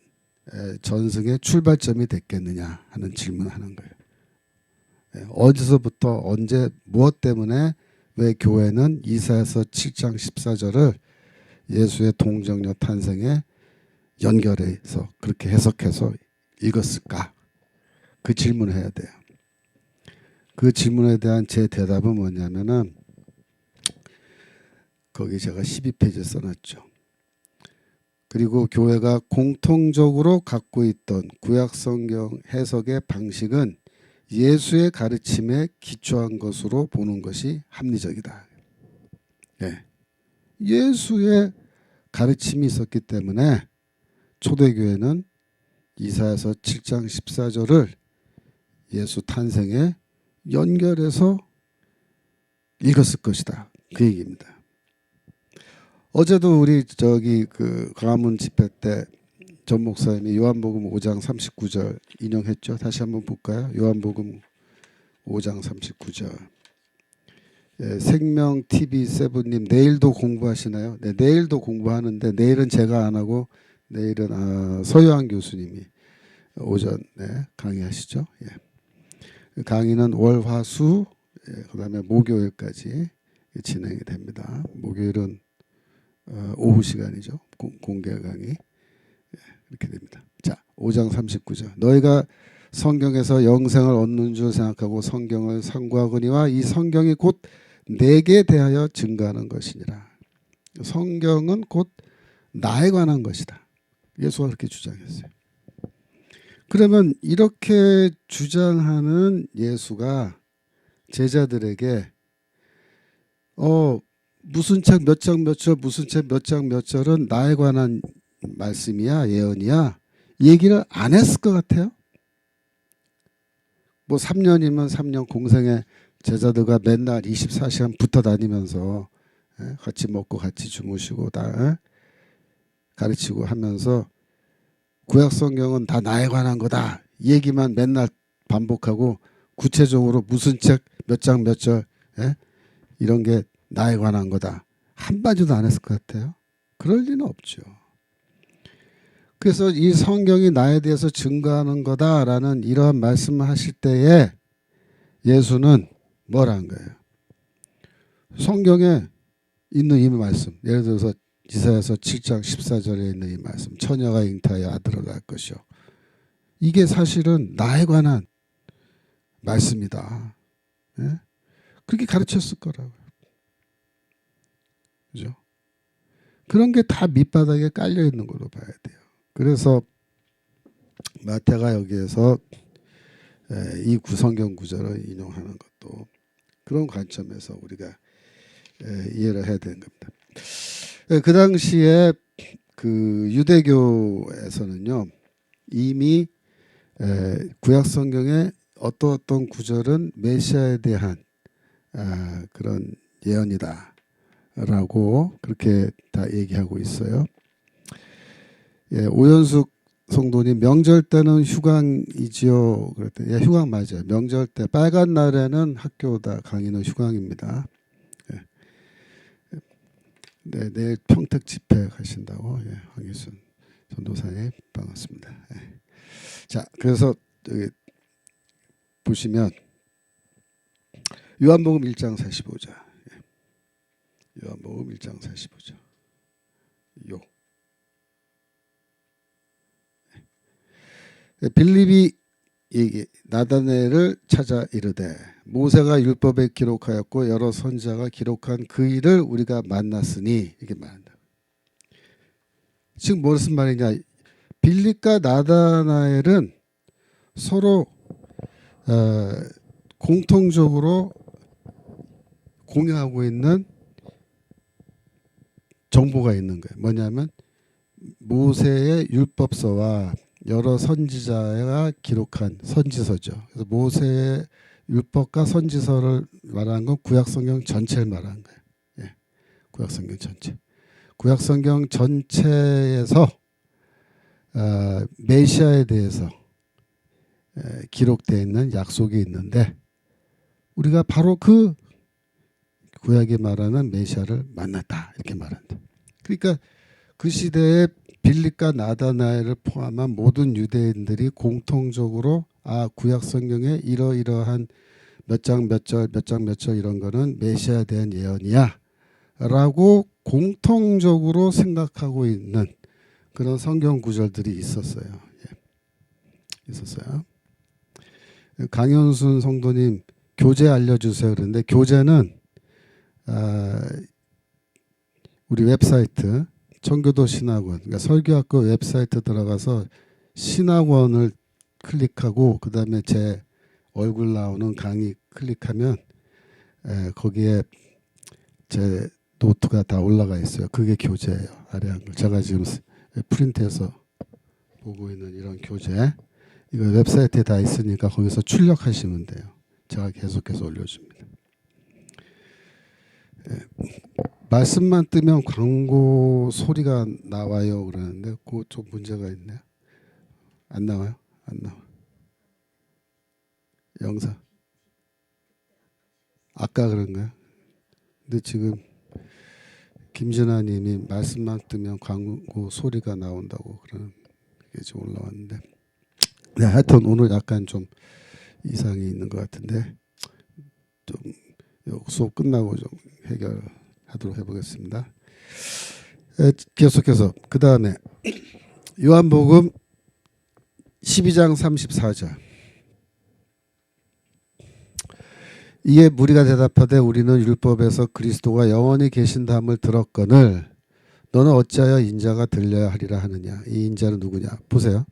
전승의 출발점이 됐겠느냐 하는 질문을 하는 거예요. 어디서부터 언제 무엇 때문에 왜 교회는 이사야서 7장 14절을 예수의 동정녀 탄생에 연결해서 그렇게 해석해서 읽었을까? 그 질문을 해야 돼요. 그 질문에 대한 제 대답은 뭐냐면은 거기 제가 12페이지에 써놨죠. 그리고 교회가 공통적으로 갖고 있던 구약성경 해석의 방식은 예수의 가르침에 기초한 것으로 보는 것이 합리적이다. 예. 예수의 가르침이 있었기 때문에 초대교회는 이사야서 7장 14절을 예수 탄생에 연결해서 읽었을 것이다. 그 얘기입니다. 어제도 우리 그 광화문 집회 때 전 목사님이 요한복음 5장 39절 인용했죠. 다시 한번 볼까요? 요한복음 5장 39절. 예, 생명TV7님 내일도 공부하시나요? 네, 내일도 공부하는데 내일은 제가 안 하고 내일은 서유한 교수님이 오전에 강의하시죠. 예. 강의는 월, 화, 수, 그다음에 목요일까지 진행이 됩니다. 목요일은 오후 시간이죠. 공개 강의. 이렇게 됩니다. 자, 5장 39절. 너희가 성경에서 영생을 얻는 줄 생각하고 성경을 상고하거니와 이 성경이 곧 내게 대하여 증거하는 것이니라. 성경은 곧 나에 관한 것이다. 예수가 그렇게 주장했어요. 그러면 이렇게 주장하는 예수가 제자들에게 무슨 책 몇 장 몇 절 무슨 책 몇 장 몇 절은 나에 관한 말씀이야 예언이야 얘기를 안 했을 것 같아요. 뭐 3년이면 3년 공생에 제자들과 맨날 24시간 붙어 다니면서 같이 먹고 같이 주무시고 다 가르치고 하면서 구약성경은 다 나에 관한 거다 얘기만 맨날 반복하고 구체적으로 무슨 책 몇 장 몇 절 이런 게 나에 관한 거다 한마디도 안 했을 것 같아요. 그럴 리는 없죠. 그래서 이 성경이 나에 대해서 증거하는 거다라는 이러한 말씀을 하실 때에 예수는 뭘 한 거예요? 성경에 있는 이 말씀, 예를 들어서 이사야서 7장 14절에 있는 이 말씀, 처녀가 잉태하여 아들을 낳을 것이요. 이게 사실은 나에 관한 말씀이다. 예? 그렇게 가르쳤을 거라고요. 그죠? 그런 게 다 밑바닥에 깔려 있는 걸로 봐야 돼요. 그래서 마태가 여기에서 이 구성경 구절을 인용하는 것도 그런 관점에서 우리가 이해를 해야 되는 겁니다. 그 당시에 그 유대교에서는요 이미 구약 성경의 어떤 구절은 메시아에 대한 그런 예언이다라고 그렇게 다 얘기하고 있어요. 예, 오연숙 성도님 명절 때는 휴강이지요. 그랬더니 예, 휴강 맞아요. 명절 때 빨간 날에는 학교다 강의는 휴강입니다. 예. 네, 내일 평택 집회 가신다고 예, 황희순 전도사님 반갑습니다. 예. 자, 그래서 여기 보시면 요한복음 1장 45절. 예. 요한복음 1장 45절. 요. 예. 빌립이 나다나엘을 찾아 이르되 모세가 율법에 기록하였고 여러 선지자가 기록한 그 일을 우리가 만났으니 이렇게 말한다. 지금 무슨 말이냐? 빌립과 나다나엘은 서로 공통적으로 공유하고 있는 정보가 있는 거예요. 뭐냐면 모세의 율법서와 여러 선지자가 기록한 선지서죠. 그래서 모세의 율법과 선지서를 말하는 건 구약성경 전체를 말하는 거예요. 예, 구약성경 전체. 구약성경 전체에서 메시아에 대해서 기록되어 있는 약속이 있는데 우리가 바로 그 구약이 말하는 메시아를 만났다 이렇게 말한다. 그러니까 그 시대에 빌립과 나다나엘을 포함한 모든 유대인들이 공통적으로 구약 성경에 이러이러한 몇 장 몇 절 몇 장 몇 절 이런 거는 메시아에 대한 예언이야 라고 공통적으로 생각하고 있는 그런 성경 구절들이 있었어요. 예. 있었어요. 강현순 성도님 교재 알려주세요. 그런데 교재는 우리 웹사이트 청교도 신학원, 그러니까 설교학교 웹사이트 들어가서 신학원을 클릭하고 그 다음에 제 얼굴 나오는 강의 클릭하면 거기에 제 노트가 다 올라가 있어요. 그게 교재예요. 아래 한 걸. 제가 지금 프린트해서 보고 있는 이런 교재. 이거 웹사이트에 다 있으니까 거기서 출력하시면 돼요. 제가 계속해서 올려줍니다. 말씀만 뜨면 광고 소리가 나와요 그러는데 그거 좀 문제가 있네요. 안 나와요? 안 나와. 영상. 아까 그런가요? 근데 지금 김진아 님이 말씀만 뜨면 광고 소리가 나온다고 그런 게 지금 올라왔는데 네, 하여튼 오늘 약간 좀 이상이 있는 것 같은데 좀 수업 끝나고 좀 해결하도록 해보겠습니다. 계속해서 그 다음에 요한복음 12장 34절. 이에 무리가 대답하되 우리는 율법에서 그리스도가 영원히 계신다함을 들었거늘 너는 어찌하여 인자가 들려야 하리라 하느냐. 이 인자는 누구냐. 보세요.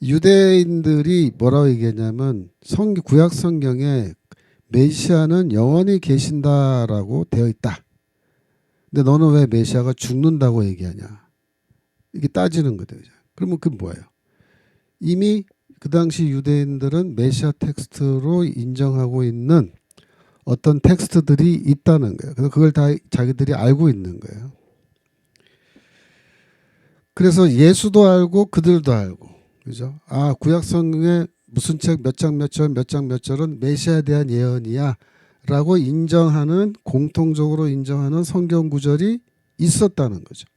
유대인들이 뭐라고 얘기했냐면 구약 성경에 메시아는 영원히 계신다라고 되어 있다. 근데 너는 왜 메시아가 죽는다고 얘기하냐. 이게 따지는 거죠. 그러면 그게 뭐예요? 이미 그 당시 유대인들은 메시아 텍스트로 인정하고 있는 어떤 텍스트들이 있다는 거예요. 그래서 그걸 다 자기들이 알고 있는 거예요. 그래서 예수도 알고 그들도 알고, 그죠? 구약 성경에 무슨 책 몇 장 몇 절 몇 장 몇 절은 메시아에 대한 예언이야 라고 인정하는, 공통적으로 인정하는 성경 구절이 있었다는 거죠.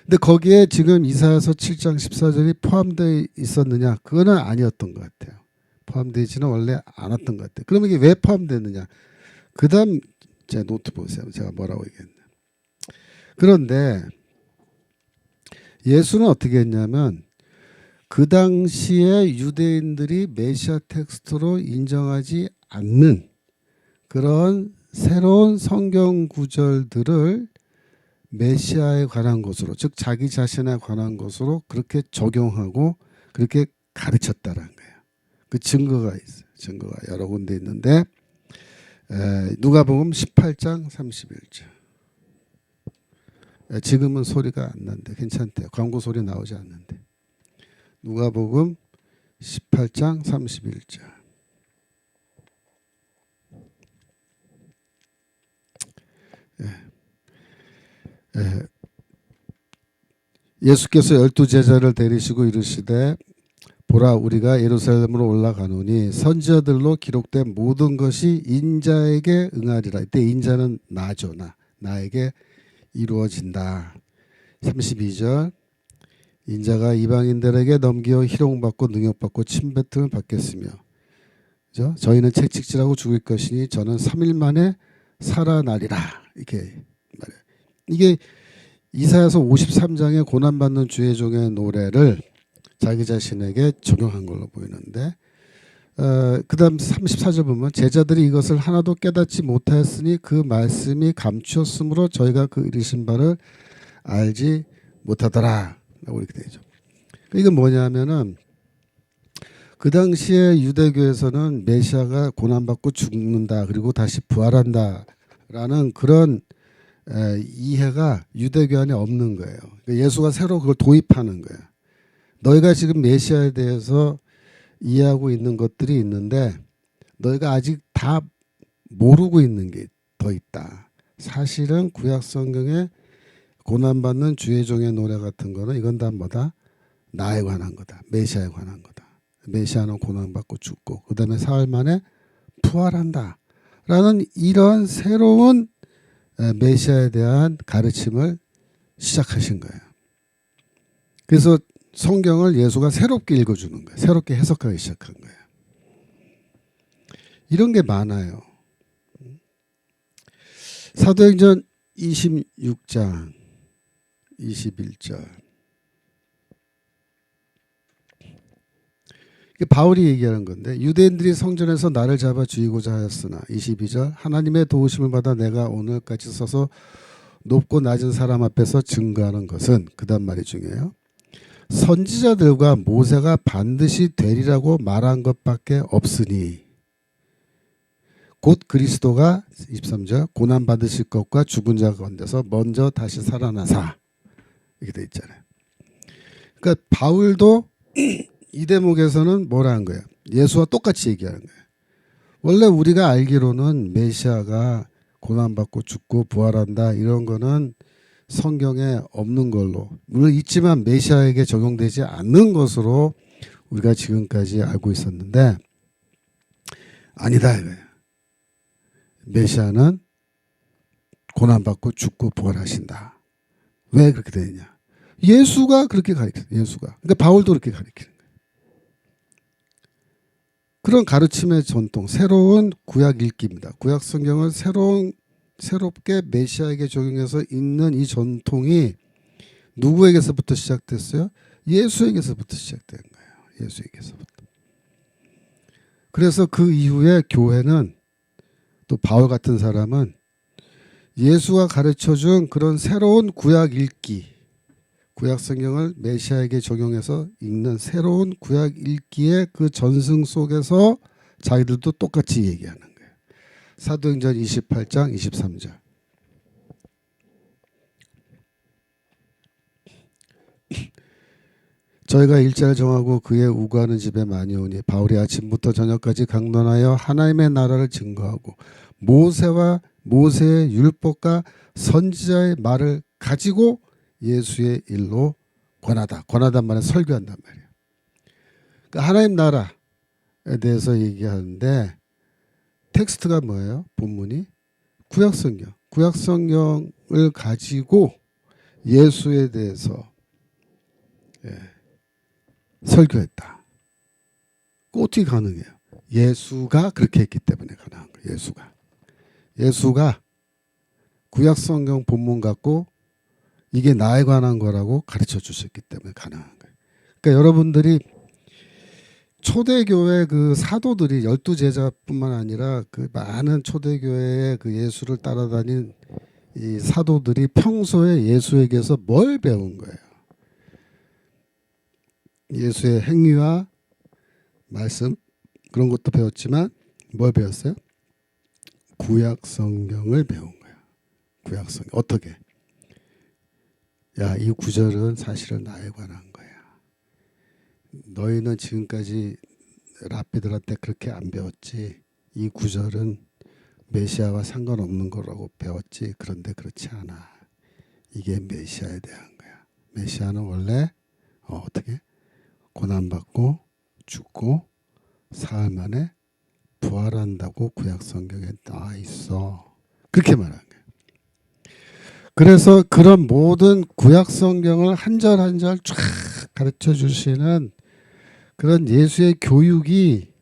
근데 거기에 지금 이사야서 7장 14절이 포함되어 있었느냐? 그거는 아니었던 것 같아요. 포함되지는 원래 않았던 것 같아요. 그러면 이게 왜 포함됐느냐? 그 다음 제 노트 보세요. 제가 뭐라고 얘기했나. 그런데 예수는 어떻게 했냐면 그 당시에 유대인들이 메시아 텍스트로 인정하지 않는 그런 새로운 성경 구절들을 메시아에 관한 것으로, 즉 자기 자신에 관한 것으로 그렇게 적용하고 그렇게 가르쳤다라는 거예요. 그 증거가 있어요. 증거가 여러 군데 있는데 누가복음 18장 31절. 지금은 소리가 안 나는데 괜찮대요. 광고 소리 나오지 않는데. 누가복음 18장 31절. 예수께서 12제자를 데리시고 이르시되 보라 우리가 예루살렘으로 올라가노니 선지자들로 기록된 모든 것이 인자에게 응하리라. 이때 인자는 나죠. 나에게 이루어진다. 32절 인자가 이방인들에게 넘겨 희롱받고 능욕받고 침뱉음을 받겠으며 그죠? 저희는 채찍질하고 죽을 것이니 저는 3일 만에 살아나리라. 이렇게 말해요. 이게 이사야서 53장의 고난받는 주의 종의 노래를 자기 자신에게 적용한 걸로 보이는데 그 다음 34절 보면 제자들이 이것을 하나도 깨닫지 못하였으니 그 말씀이 감추었으므로 저희가 그 이르신 바를 알지 못하더라 라고 이렇게 되죠. 이건 뭐냐면은 그 당시에 유대교에서는 메시아가 고난받고 죽는다 그리고 다시 부활한다 라는 그런 이해가 유대교 안에 없는 거예요. 예수가 새로 그걸 도입하는 거예요. 너희가 지금 메시아에 대해서 이해하고 있는 것들이 있는데 너희가 아직 다 모르고 있는 게 더 있다. 사실은 구약 성경에 고난받는 주의 종의 노래 같은 거는 이건 다 뭐다? 나에 관한 거다. 메시아에 관한 거다. 메시아는 고난받고 죽고 그 다음에 사흘 만에 부활한다. 라는 이런 새로운 메시아에 대한 가르침을 시작하신 거예요. 그래서 성경을 예수가 새롭게 읽어주는 거예요. 새롭게 해석하기 시작한 거예요. 이런 게 많아요. 사도행전 26장 21절 바울이 얘기하는 건데 유대인들이 성전에서 나를 잡아 죽이고자 하였으나 22절 하나님의 도우심을 받아 내가 오늘까지 서서 높고 낮은 사람 앞에서 증거하는 것은 그 다음 말이 중요해요. 선지자들과 모세가 반드시 되리라고 말한 것밖에 없으니 곧 그리스도가 23절 고난 받으실 것과 죽은 자 가운데서 먼저 다시 살아나사 이렇게 돼 있잖아요. 그러니까 바울도 이 대목에서는 뭐라 한 거예요? 예수와 똑같이 얘기하는 거예요. 원래 우리가 알기로는 메시아가 고난받고 죽고 부활한다 이런 거는 성경에 없는 걸로 물론 있지만 메시아에게 적용되지 않는 것으로 우리가 지금까지 알고 있었는데 아니다 이거예요. 메시아는 고난받고 죽고 부활하신다. 왜 그렇게 되느냐? 예수가 그렇게 가르쳤어요. 예수가. 그러니까 바울도 그렇게 가르치는 거예요. 그런 가르침의 전통, 새로운 구약 읽기입니다. 구약 성경을 새롭게 메시아에게 적용해서 읽는 이 전통이 누구에게서부터 시작됐어요? 예수에게서부터 시작된 거예요. 예수에게서부터. 그래서 그 이후에 교회는 또 바울 같은 사람은 예수가 가르쳐준 그런 새로운 구약 읽기, 구약 성경을 메시아에게 적용해서 읽는 새로운 구약 읽기의 그 전승 속에서 자기들도 똑같이 얘기하는 거예요. 사도행전 28장 23절. 저희가 일자를 정하고 그의 우거하는 집에 많이 오니 바울이 아침부터 저녁까지 강론하여 하나님의 나라를 증거하고 모세의 율법과 선지자의 말을 가지고 예수의 일로 권하단 말은 설교한단 말이에요. 그러니까 하나님 나라에 대해서 얘기하는데 텍스트가 뭐예요? 본문이 구약성경. 구약성경을 가지고 예수에 대해서 설교했다. 어떻게 가능해요? 예수가 그렇게 했기 때문에 가능한 거예요. 예수가 구약성경 본문 갖고 이게 나에 관한 거라고 가르쳐 주셨기 때문에 가능한 거예요. 그러니까 여러분들이 초대교회 그 사도들이 12제자뿐만 아니라 그 많은 초대교회의 그 예수를 따라다닌 이 사도들이 평소에 예수에게서 뭘 배운 거예요? 예수의 행위와 말씀 그런 것도 배웠지만 뭘 배웠어요? 구약 성경을 배운 거야. 구약 성경 어떻게? 야, 이 구절은 사실은 나에 관한 거야. 너희는 지금까지 랍비들한테 그렇게 안 배웠지. 이 구절은 메시아와 상관없는 거라고 배웠지. 그런데 그렇지 않아. 이게 메시아에 대한 거야. 메시아는 원래 어떻게 고난받고 죽고 사흘 만에 부활한다고 구약 성경에 나와 있어. 그렇게 말한 거예요. 그래서 그런 모든 구약 성경을 한 절 한 절 쫙 가르쳐 주시는 그런 예수의 교육이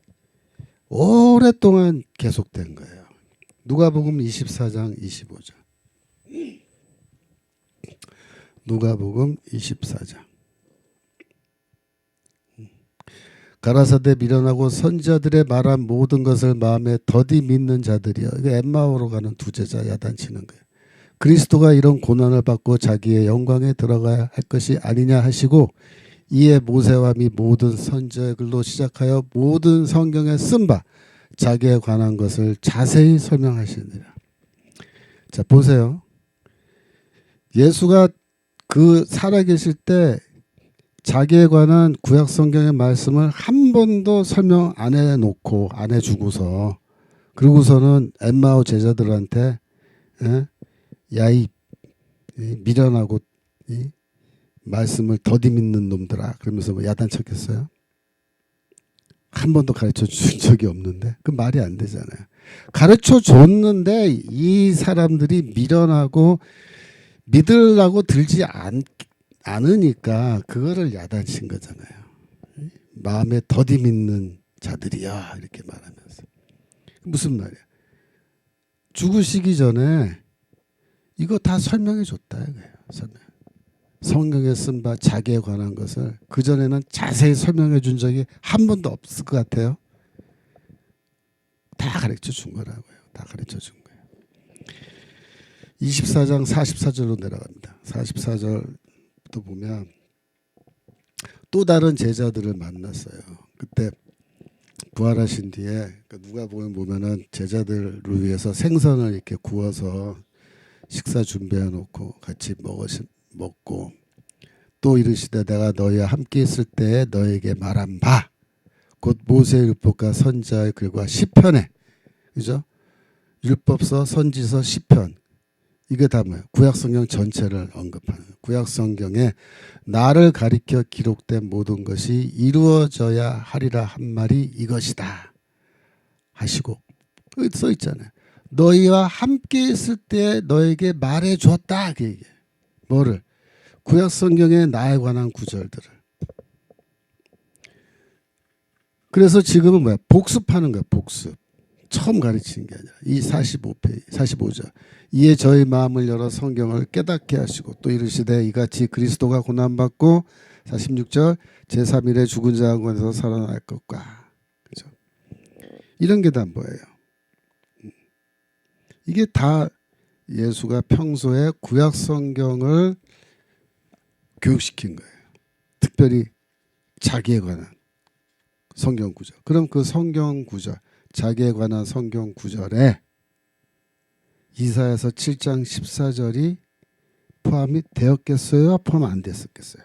오랫동안 계속된 거예요. 누가복음 24장 25절. 누가복음 24장. 가라사대 미련하고 선지자들의 말한 모든 것을 마음에 더디 믿는 자들이여. 이거 엠마오로 가는 두 제자 야단치는 거예요. 그리스도가 이런 고난을 받고 자기의 영광에 들어가야 할 것이 아니냐 하시고 이에 모세와 및 모든 선지자의 글로 시작하여 모든 성경에 쓴 바 자기에 관한 것을 자세히 설명하시니라. 자, 보세요. 예수가 그 살아계실 때 자기에 관한 구약 성경의 말씀을 한 번도 설명 안 해놓고 안 해주고서 그러고서는 엠마오 제자들한테 야이 미련하고 말씀을 더디 믿는 놈들아 그러면서 뭐 야단쳤겠어요? 한 번도 가르쳐 준 적이 없는데 그 말이 안 되잖아요. 가르쳐 줬는데 이 사람들이 미련하고 믿으려고 들지 않으니까 그거를 야단친 거잖아요. 마음에 더디 믿는 자들이야 이렇게 말하면서. 무슨 말이야? 죽으시기 전에 이거 다 설명해 줬다 이거예요. 설명. 성경에 쓴 바 자기에 관한 것을 그전에는 자세히 설명해 준 적이 한 번도 없을 것 같아요. 다 가르쳐 준 거라고요. 다 가르쳐 준 거예요. 24장 44절로 내려갑니다. 44절 또 보면 또 다른 제자들을 만났어요. 그때 부활하신 뒤에 누가복음 보면은 제자들을 위해서 생선을 이렇게 구워서 식사 준비해 놓고 같이 먹고 또 이르시되 내가 너희와 함께 있을 때에 너에게 말한 바 곧 모세의 율법과 선지자의 글과 시편에 그죠? 율법서, 선지서, 시편 이게 다 뭐예요? 구약성경 전체를 언급하는 구약성경에 나를 가리켜 기록된 모든 것이 이루어져야 하리라 한 말이 이것이다 하시고 써 있잖아요. 너희와 함께 있을 때 너에게 말해 주었다. 그 얘기예요. 뭐를? 구약성경에 나에 관한 구절들을. 그래서 지금은 뭐야? 복습하는 거야. 복습. 처음 가르치는 게 아니라 이 45절 이에 저희 마음을 열어 성경을 깨닫게 하시고 또 이르시되 이같이 그리스도가 고난받고 46절 제3일에 죽은 자 가운데서 살아날 것과 그죠? 이런 게 다 뭐예요? 이게 다 예수가 평소에 구약 성경을 교육시킨 거예요. 특별히 자기에 관한 성경 구절. 그럼 그 성경 구절 자기에 관한 성경 구절에 이사야서 7장 14절이 포함이 되었겠어요? 포함 안 됐었겠어요?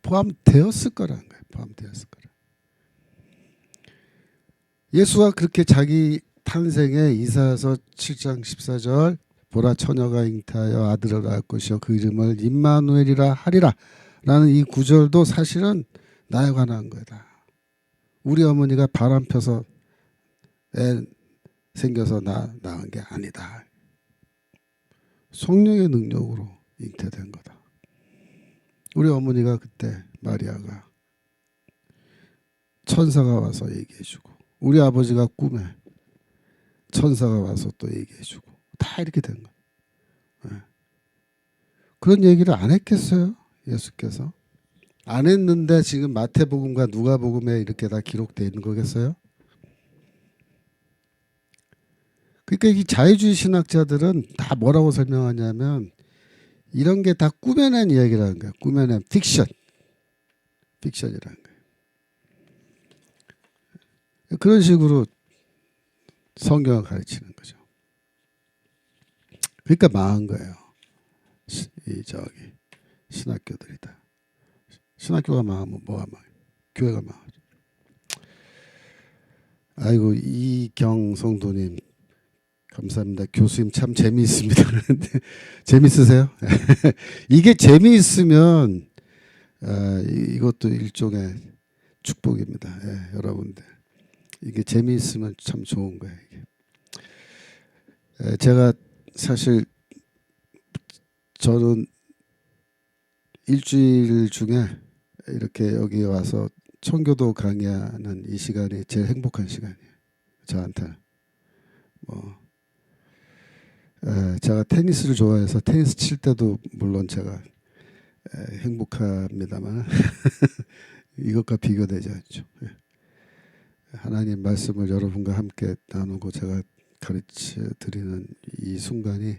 포함되었을 거라는 거예요. 포함되었을 거라. 예수가 그렇게 자기 탄생에 이사야서 7장 14절 보라 처녀가 잉태하여 아들을 낳을 것이요 그 이름을 임마누엘이라 하리라 라는 이 구절도 사실은 나에 관한 거다. 우리 어머니가 바람 펴서 애 생겨서 낳은 게 아니다. 성령의 능력으로 잉태된 거다. 우리 어머니가 그때 마리아가 천사가 와서 얘기해주고 우리 아버지가 꿈에 천사가 와서 또 얘기해주고 다 이렇게 된 거예요. 그런 얘기를 안 했겠어요? 예수께서? 안 했는데 지금 마태복음과 누가복음에 이렇게 다 기록되어 있는 거겠어요? 그러니까 이 자유주의 신학자들은 다 뭐라고 설명하냐면 이런 게 다 꾸며낸 이야기라는 거예요. 꾸며낸 픽션이라는 거예요. 그런 식으로 성경을 가르치는 거죠. 그러니까 망한 거예요. 신학교들이 다. 신학교가 망하면 뭐가 망해요? 교회가 망하죠. 아이고 이경 성도님 감사합니다. 교수님 참 재미있습니다. 재미있으세요? 이게 재미있으면 이것도 일종의 축복입니다. 예, 여러분들. 이게 재미있으면 참 좋은 거예요. 이게. 제가 사실 저는 일주일 중에 이렇게 여기 와서 청교도 강의하는 이 시간이 제일 행복한 시간이에요. 저한테는. 제가 테니스를 좋아해서 테니스 칠 때도 물론 제가 행복합니다만 이것과 비교되지 않죠. 하나님 말씀을 여러분과 함께 나누고 제가 가르쳐 드리는 이 순간이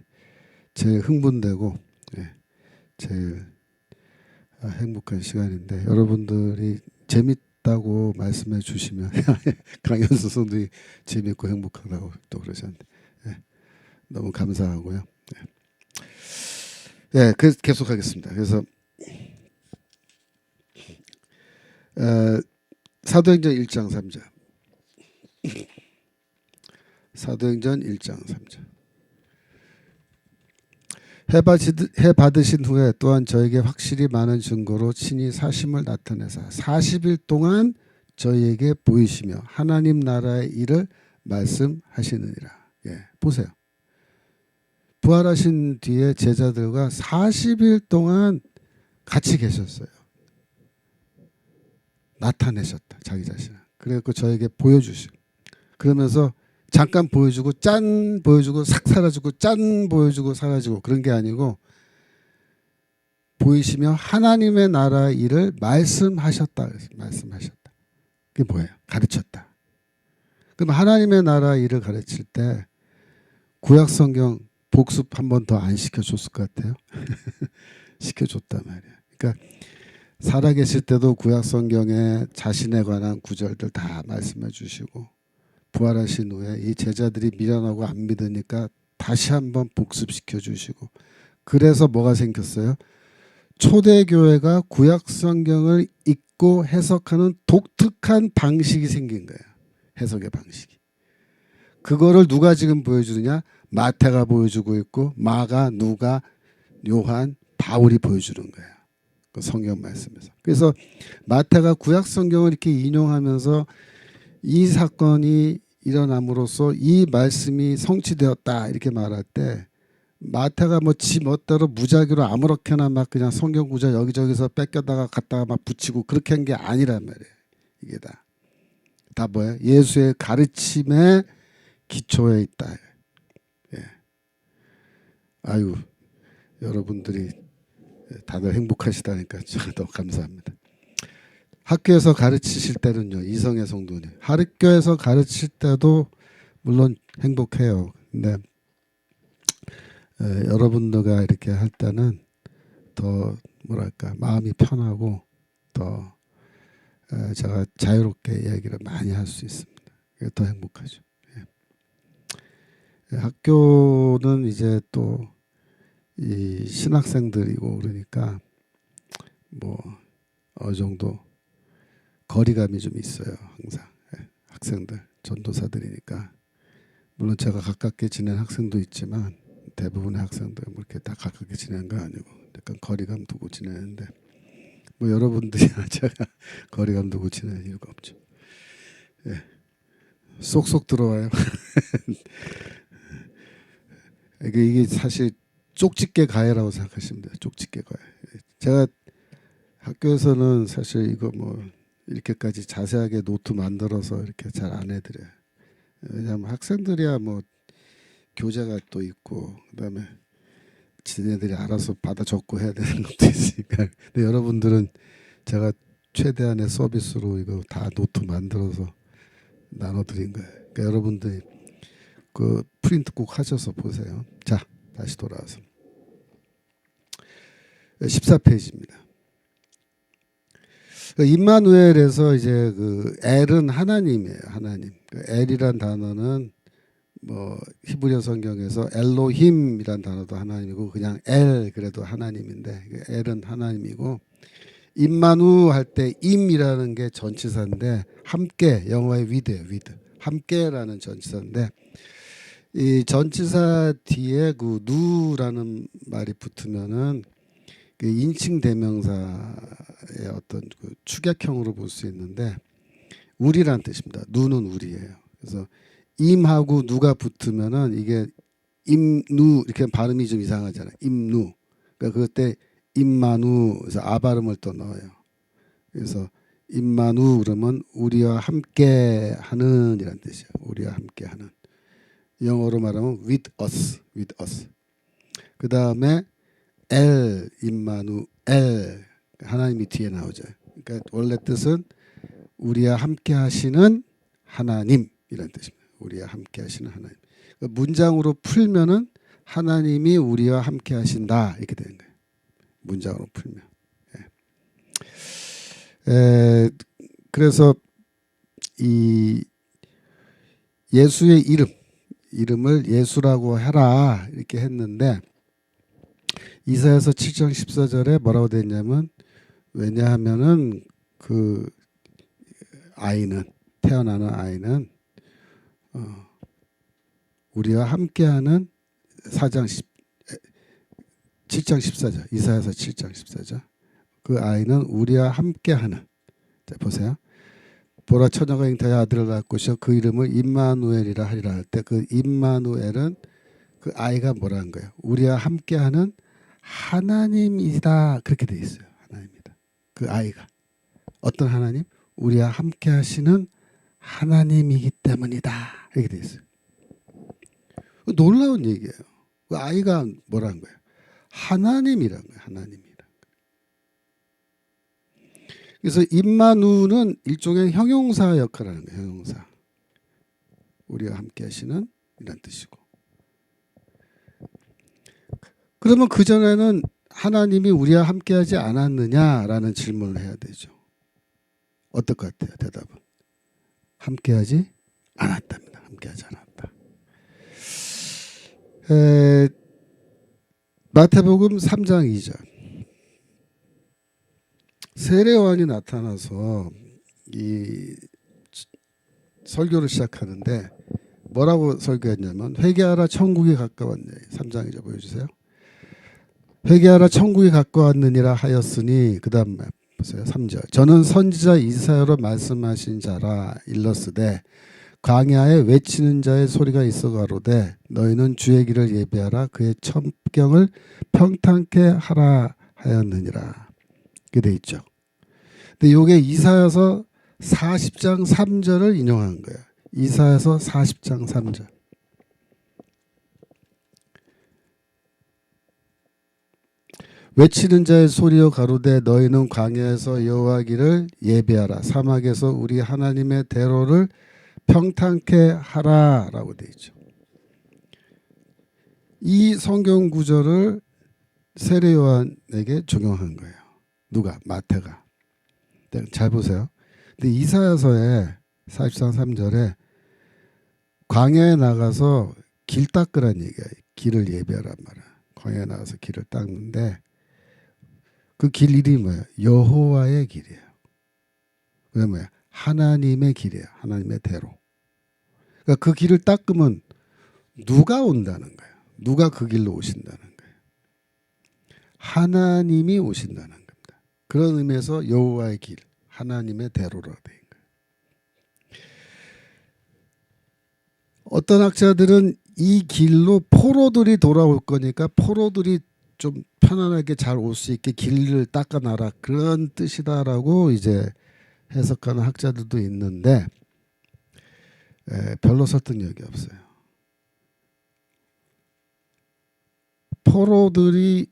제일 흥분되고 제일 행복한 시간인데 여러분들이 재밌다고 말씀해 주시면 강현수 선생님이 재밌고 행복하다고 또 그러셨는데 너무 감사하고요. 계속하겠습니다. 그래서 사도행전 1장 3절 사도행전 1장 3절 해 받으신 후에 또한 저에게 확실히 많은 증거로 친히 사심을 나타내사 40일 동안 저희에게 보이시며 하나님 나라의 일을 말씀하시느니라. 보세요. 부활하신 뒤에 제자들과 40일 동안 같이 계셨어요. 나타내셨다. 자기 자신을. 그래서 저에게 보여주시고 그러면서 잠깐 보여주고 짠 보여주고 싹 사라지고 짠 보여주고 사라지고 그런 게 아니고 보이시며 하나님의 나라 일을 말씀하셨다. 말씀하셨다. 그게 뭐예요? 가르쳤다. 그럼 하나님의 나라 일을 가르칠 때 구약 성경 복습 한 번 더 안 시켜줬을 것 같아요. 시켜줬단 말이에요. 그러니까 살아계실 때도 구약 성경에 자신에 관한 구절들 다 말씀해 주시고 부활하신 후에 이 제자들이 미련하고 안 믿으니까 다시 한번 복습시켜 주시고 그래서 뭐가 생겼어요? 초대교회가 구약 성경을 읽고 해석하는 독특한 방식이 생긴 거예요. 해석의 방식이. 그거를 누가 지금 보여주느냐? 마태가 보여주고 있고 마가, 누가, 요한, 바울이 보여주는 거예요. 그 성경 말씀에서. 그래서 마태가 구약 성경을 이렇게 인용하면서 이 사건이 일어남으로써 이 말씀이 성취되었다 이렇게 말할 때 마태가 뭐 지 멋대로 무작위로 아무렇게나 막 그냥 성경 구절 여기저기서 뺏겨다가 갖다가 막 붙이고 그렇게 한 게 아니란 말이에요. 이게 다 뭐예요? 예수의 가르침에 기초에 있다. 아유 여러분들이 다들 행복하시다니까 제가 더 감사합니다. 학교에서 가르치실 때는요. 이성의 성도님. 학교에서 가르칠 때도 물론 행복해요. 근데 여러분들과 이렇게 할 때는 더 뭐랄까 마음이 편하고 더 제가 자유롭게 이야기를 많이 할 수 있습니다. 그게 더 행복하죠. 학교는 이제 또 이 신학생들이고 그러니까 뭐 어느 정도 거리감이 좀 있어요. 항상 학생들 전도사들이니까 물론 제가 가깝게 지낸 학생도 있지만 대부분의 학생들 뭐 이렇게 다 가깝게 지내는 거 아니고 약간 거리감 두고 지내는데 뭐 여러분들이나 제가 거리감 두고 지내는 이유가 없죠. 쏙쏙 들어와요. 이게 사실 쪽집게 가해라고 생각하시면 돼요. 쪽집게 가해. 제가 학교에서는 사실 이거 뭐 이렇게까지 자세하게 노트 만들어서 이렇게 잘 안 해드려요. 왜냐하면 학생들이야 뭐 교재가 또 있고 그다음에 지네들이 알아서 받아 적고 해야 되는 것도 있으니까. 근데 여러분들은 제가 최대한의 서비스로 이거 다 노트 만들어서 나눠드린 거예요. 그러니까 여러분들이 그 프린트 꼭 하셔서 보세요. 자, 다시 돌아와서 14페이지입니다. 임마누엘에서 이제 그 엘은 하나님이에요. 하나님. 그 엘이란 단어는 뭐 히브리어 성경에서 엘로힘이란 단어도 하나님이고 그냥 엘 그래도 하나님인데 엘은 하나님이고 임마누 할 때 임이라는 게 전치사인데 함께 영어의 위드예요. 위드. 함께라는 전치사인데 이 전치사 뒤에 그 누라는 말이 붙으면은 그 인칭 대명사의 어떤 그 축약형으로 볼 수 있는데 우리란 뜻입니다. 누는 우리예요. 그래서 임하고 누가 붙으면은 이게 임누 이렇게 발음이 좀 이상하잖아요. 임누. 그러니까 그때 임만우 그래서 아 발음을 또 넣어요. 그래서 임만우 그러면 우리와 함께 하는 이란 뜻이에요. 우리와 함께 하는. 영어로 말하면 with us, with us. 그 다음에 엘 임마누 엘 하나님이 뒤에 나오죠. 그러니까 원래 뜻은 우리와 함께 하시는 하나님 이런 뜻입니다. 우리와 함께 하시는 하나님. 그러니까 문장으로 풀면은 하나님이 우리와 함께 하신다 이렇게 되는 거예요. 문장으로 풀면. 그래서 이 예수의 이름을 예수라고 해라 이렇게 했는데 이사야서 7장 14절에 뭐라고 되어 있냐면 왜냐하면은 그 아이는 태어나는 아이는 우리와 함께하는 7장 14절 이사야서 7장 14절 그 아이는 우리와 함께하는 자 보세요. 보라 처녀가 잉태하여 아들을 낳을 것이요 그 이름을 임마누엘이라 하리라 할 때 그 임마누엘은 그 아이가 뭐라는 거예요? 우리와 함께하는 하나님이다 그렇게 돼 있어요. 하나님이다. 그 아이가 어떤 하나님? 우리와 함께하시는 하나님이기 때문이다 이렇게 돼 있어요. 놀라운 얘기예요. 그 아이가 뭐라는 거예요? 하나님이라는 거예요. 하나님이라. 그래서 임마누는 일종의 형용사 역할을 하는 거예요. 형용사. 우리와 함께하시는 이란 뜻이고. 그러면 그전에는 하나님이 우리와 함께하지 않았느냐라는 질문을 해야 되죠. 어떨 것 같아요? 대답은. 함께하지 않았답니다. 함께하지 않았다. 마태복음 3장 2절. 세례요한이 나타나서 이 설교를 시작하는데 뭐라고 설교했냐면 회개하라 천국이 가까웠네. 3장이죠. 보여주세요. 회개하라 천국이 가까웠느니라 하였으니 그 다음 보세요. 3절. 저는 선지자 이사야로 말씀하신 자라 일렀으되 광야에 외치는 자의 소리가 있어 가로되 너희는 주의 길을 예비하라 그의 천경을 평탄케 하라 하였느니라. 이렇게 돼 있죠. 근데 이게 이사야서 40장 3절을 인용한 거예요. 이사야서 40장 3절. 외치는 자의 소리여 가로되 너희는 광야에서 여호와 길을 예배하라 사막에서 우리 하나님의 대로를 평탄케 하라라고 되어 있죠. 이 성경 구절을 세례 요한에게 적용한 거예요. 누가? 마태가. 잘 보세요. 근데 이사야서에 44장 3절에 광야에 나가서 길 닦으란 얘기야. 길을 예배하란 말이야. 광야에 나가서 길을 닦는데 그 길 이름이 뭐예요? 여호와의 길이에요. 그게 뭐야? 하나님의 길이에요. 하나님의 대로. 그러니까 그 길을 닦으면 누가 온다는 거예요? 누가 그 길로 오신다는 거예요? 하나님이 오신다는 겁니다. 그런 의미에서 여호와의 길, 하나님의 대로라고 되어 있는 거예요. 어떤 학자들은 이 길로 포로들이 돌아올 거니까 포로들이 좀 편안하게 잘 올 수 있게 길을 닦아놔라 그런 뜻이다라고 이제 해석하는 학자들도 있는데 별로 설득력이 없어요. 포로들이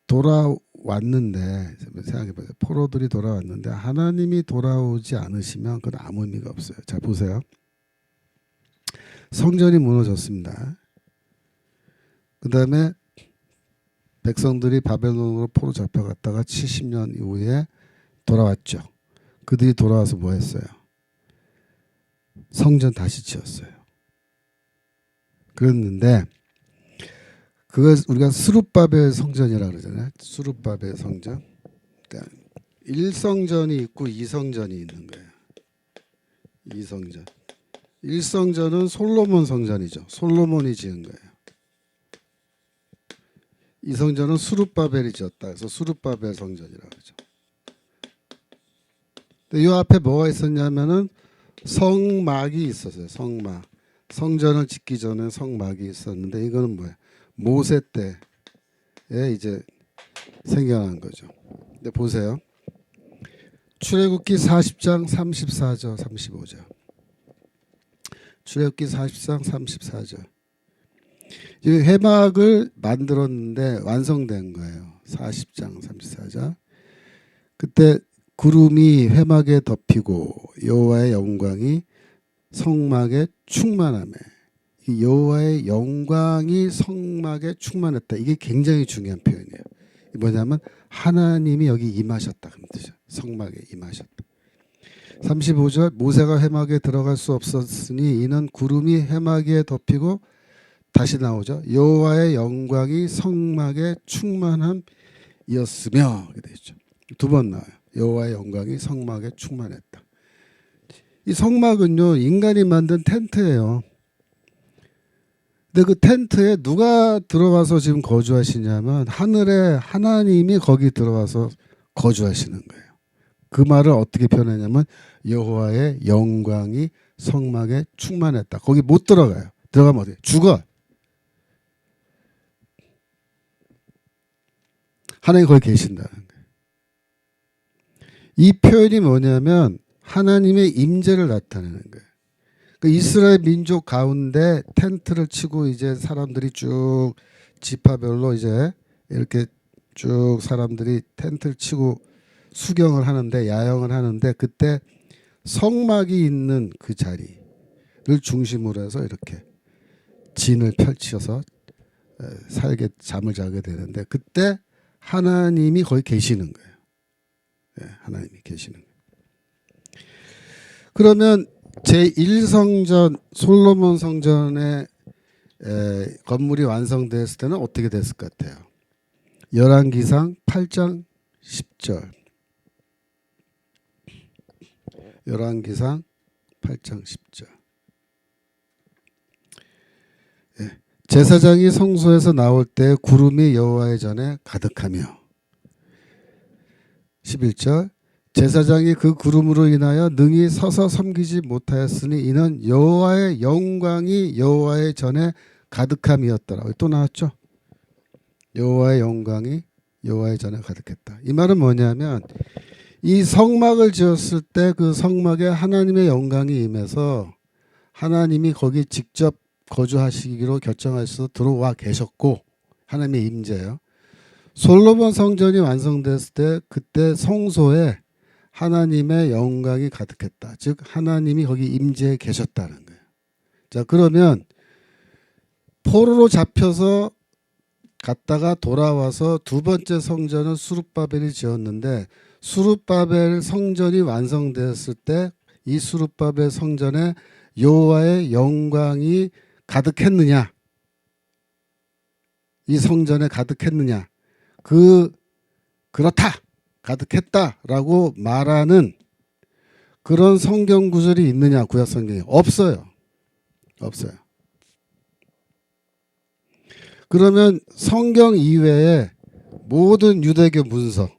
돌아왔는데 생각해보세요. 포로들이 돌아왔는데 하나님이 돌아오지 않으시면 그건 아무 의미가 없어요. 자 보세요. 성전이 무너졌습니다. 그 다음에 백성들이 바벨론으로 포로 잡혀갔다가 70년 이후에 돌아왔죠. 그들이 돌아와서 뭐 했어요? 성전 다시 지었어요. 그랬는데 그걸 우리가 스룹바벨 성전이라고 그러잖아요. 스룹바벨 성전. 그러니까 1성전이 있고 2성전이 있는 거예요. 2성전. 1성전은 솔로몬 성전이죠. 솔로몬이 지은 거예요. 2성전은 수룹바벨이 지었다. 그래서 수룹바벨 성전이라고 하죠. 이 앞에 뭐가 있었냐면은 성막이 있었어요. 성막. 성전을 짓기 전에 성막이 있었는데 이거는 뭐야? 모세 때에 이제 생겨난 거죠. 근데 보세요. 출애굽기 40장 34절 35절. 출애굽기 40장 34절. 이 회막을 만들었는데 완성된 거예요. 40장 34절. 그때 구름이 회막에 덮이고 여호와의 영광이 성막에 충만하며, 이 여호와의 영광이 성막에 충만했다. 이게 굉장히 중요한 표현이에요. 뭐냐면 하나님이 여기 임하셨다 그런 뜻이죠. 성막에 임하셨다. 35절 모세가 회막에 들어갈 수 없었으니 이는 구름이 회막에 덮이고, 다시 나오죠. 여호와의 영광이 성막에 충만함이었으며, 이렇게 되죠. 두 번 나와요. 여호와의 영광이 성막에 충만했다. 이 성막은요 인간이 만든 텐트예요. 근데 그 텐트에 누가 들어와서 지금 거주하시냐면 하늘에 하나님이 거기 들어와서 거주하시는 거예요. 그 말을 어떻게 표현하냐면 여호와의 영광이 성막에 충만했다. 거기 못 들어가요. 들어가면 어떻게 죽어. 하나님이 거기 계신다는 거예요. 이 표현이 뭐냐면 하나님의 임재를 나타내는 거예요. 그 이스라엘 민족 가운데 텐트를 치고 이제 사람들이 쭉 지파별로 이제 이렇게 쭉 사람들이 텐트를 치고 수경을 하는데, 야영을 하는데, 그때 성막이 있는 그 자리를 중심으로 해서 이렇게 진을 펼쳐서 살게 잠을 자게 되는데, 그때 하나님이 거기 계시는 거예요. 하나님이 계시는 거예요. 그러면 제1성전 솔로몬 성전의 건물이 완성됐을 때는 어떻게 됐을 것 같아요? 열왕기상 8장 10절. 열왕기상 8장 10절. 제사장이 성소에서 나올 때 구름이 여호와의 전에 가득하며, 11절 제사장이 그 구름으로 인하여 능히 서서 섬기지 못하였으니 이는 여호와의 영광이 여호와의 전에 가득함이었더라. 또 나왔죠. 여호와의 영광이 여호와의 전에 가득했다. 이 말은 뭐냐면 이 성막을 지었을 때 그 성막에 하나님의 영광이 임해서 하나님이 거기 직접 거주하시기로 결정하셔서 들어와 계셨고, 하나님의 임재예요. 솔로몬 성전이 완성됐을 때 그때 성소에 하나님의 영광이 가득했다. 즉 하나님이 거기 임재해 계셨다는 거예요. 자, 그러면 포로로 잡혀서 갔다가 돌아와서 두 번째 성전은 수룹바벨이 지었는데, 수룹바벨 성전이 완성되었을 때 이 수룹바벨 성전에 여호와의 영광이 가득했느냐, 이 성전에 가득했느냐, 그렇다, 가득했다라고 말하는 그런 성경 구절이 있느냐? 구약 성경에 없어요. 없어요. 그러면 성경 이외에 모든 유대교 문서,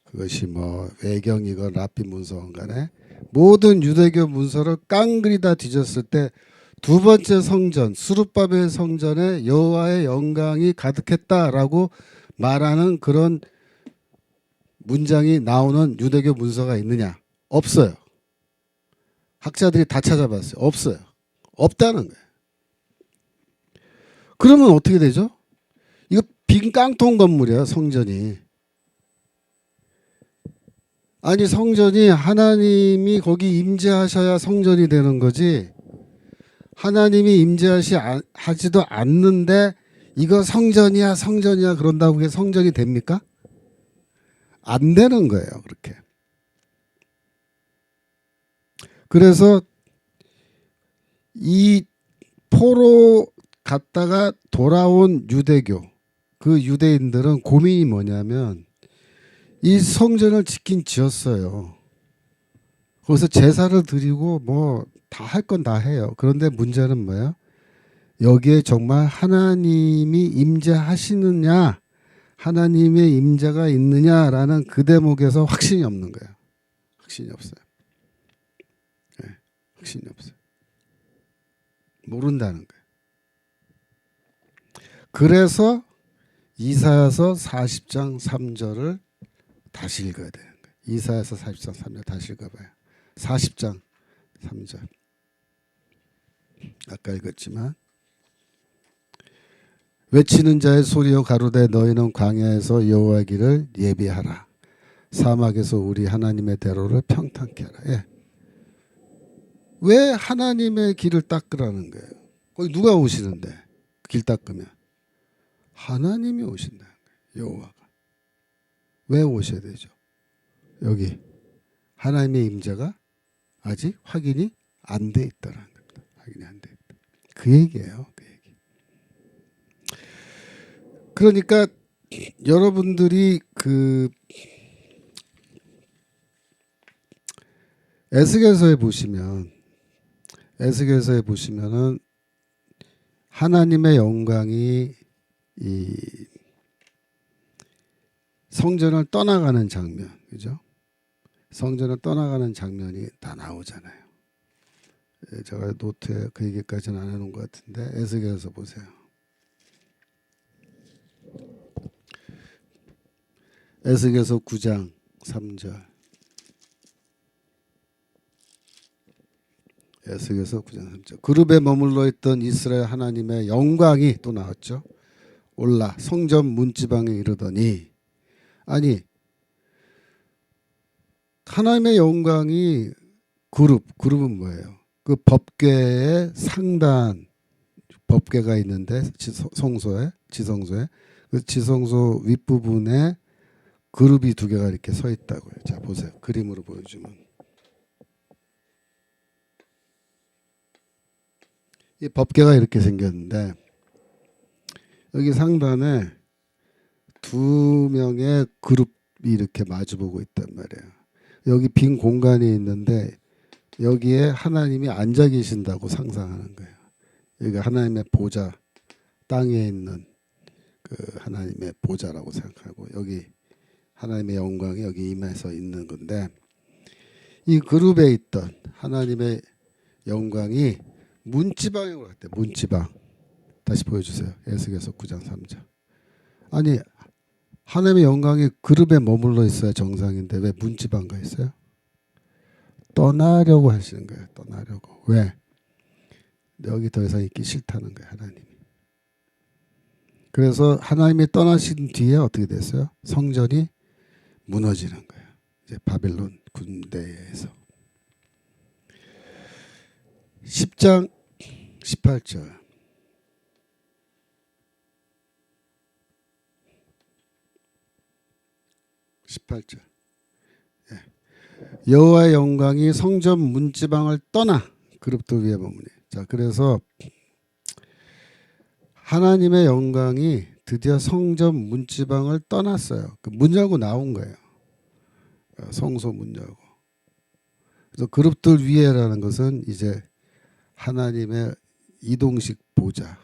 그것이 뭐 외경이건 랍비 문서건 간에 모든 유대교 문서를 깡그리 다 뒤졌을 때 두 번째 성전 수룹바벨 성전에 여호와의 영광이 가득했다라고 말하는 그런 문장이 나오는 유대교 문서가 있느냐? 없어요. 학자들이 다 찾아봤어요. 없어요. 없다는 거예요. 그러면 어떻게 되죠? 이거 빈 깡통 건물이야, 성전이. 아니, 성전이 하나님이 거기 임재하셔야 성전이 되는 거지, 하나님이 임재하지도 않는데 이거 성전이야 성전이야 그런다고 그게 성전이 됩니까? 안 되는 거예요. 그렇게. 그래서 이 포로 갔다가 돌아온 유대교, 그 유대인들은 고민이 뭐냐면 이 성전을 짓긴 지었어요. 거기서 제사를 드리고 뭐 다 할 건 다 해요. 그런데 문제는 뭐예요? 여기에 정말 하나님이 임재하시느냐, 하나님의 임재가 있느냐라는 그 대목에서 확신이 없는 거예요. 확신이 없어요. 네, 확신이 없어요. 모른다는 거예요. 그래서 이사야서 40장 3절을 다시 읽어야 되는 거예요. 이사야서 40장 3절 다시 읽어봐요. 40장 3절. 아까 읽었지만 외치는 자의 소리여 가로되 너희는 광야에서 여호와의 길을 예비하라. 사막에서 우리 하나님의 대로를 평탄케 하라. 예. 왜 하나님의 길을 닦으라는 거예요? 거기 누가 오시는데 길 닦으면? 하나님이 오신다는 거예요. 여호와가. 왜 오셔야 되죠? 여기 하나님의 임재가 아직 확인이 안 돼 있다는 겁니다. 확인이 안 돼 있다. 그 얘기예요. 그 얘기. 그러니까 여러분들이 그 에스겔서에 보시면은 하나님의 영광이 이 성전을 떠나가는 장면, 그죠? 성전을 떠나가는 장면이 다 나오잖아요. 제가 노트에 그 얘기까지는 안 해놓은 것 같은데 에스겔서 보세요. 에스겔서 9장 3절. 에스겔서 9장 3절. 그룹에 머물러 있던 이스라엘 하나님의 영광이 또 나왔죠. 올라 성전 문지방에 이르더니, 아니 하나님의 영광이 그룹은 뭐예요? 그 법궤의 상단, 법궤가 있는데 지성소에 그 지성소 윗부분에 그룹이 두 개가 이렇게 서 있다고요. 자 보세요. 그림으로 보여주면 이 법궤가 이렇게 생겼는데 여기 상단에 두 명의 그룹이 이렇게 마주보고 있단 말이에요. 여기 빈 공간이 있는데 여기에 하나님이 앉아 계신다고 상상하는 거예요. 여기가 하나님의 보좌, 땅에 있는 그 하나님의 보좌라고 생각하고 여기 하나님의 영광이 여기 임해서 있는 건데 이 그룹에 있던 하나님의 영광이 문지방에 올랐대. 문지방. 다시 보여주세요. 에스겔서 9장 3절. 아니 하나님의 영광이 그룹에 머물러 있어야 정상인데 왜 문지방 가 있어요? 떠나려고 하시는 거예요. 떠나려고. 왜? 여기 더 이상 있기 싫다는 거예요. 하나님이. 그래서 하나님이 떠나신 뒤에 어떻게 됐어요? 성전이 무너지는 거예요. 이제 바벨론 군대에 의해서. 10장 18절. 18절. 예. 여호와의 영광이 성전 문지방을 떠나 그룹들 위에 머무니. 자, 그래서 하나님의 영광이 드디어 성전 문지방을 떠났어요. 그 문 열고 나온 거예요. 성소 문 열고. 그래서 그룹들 위에라는 것은 이제 하나님의 이동식 보좌,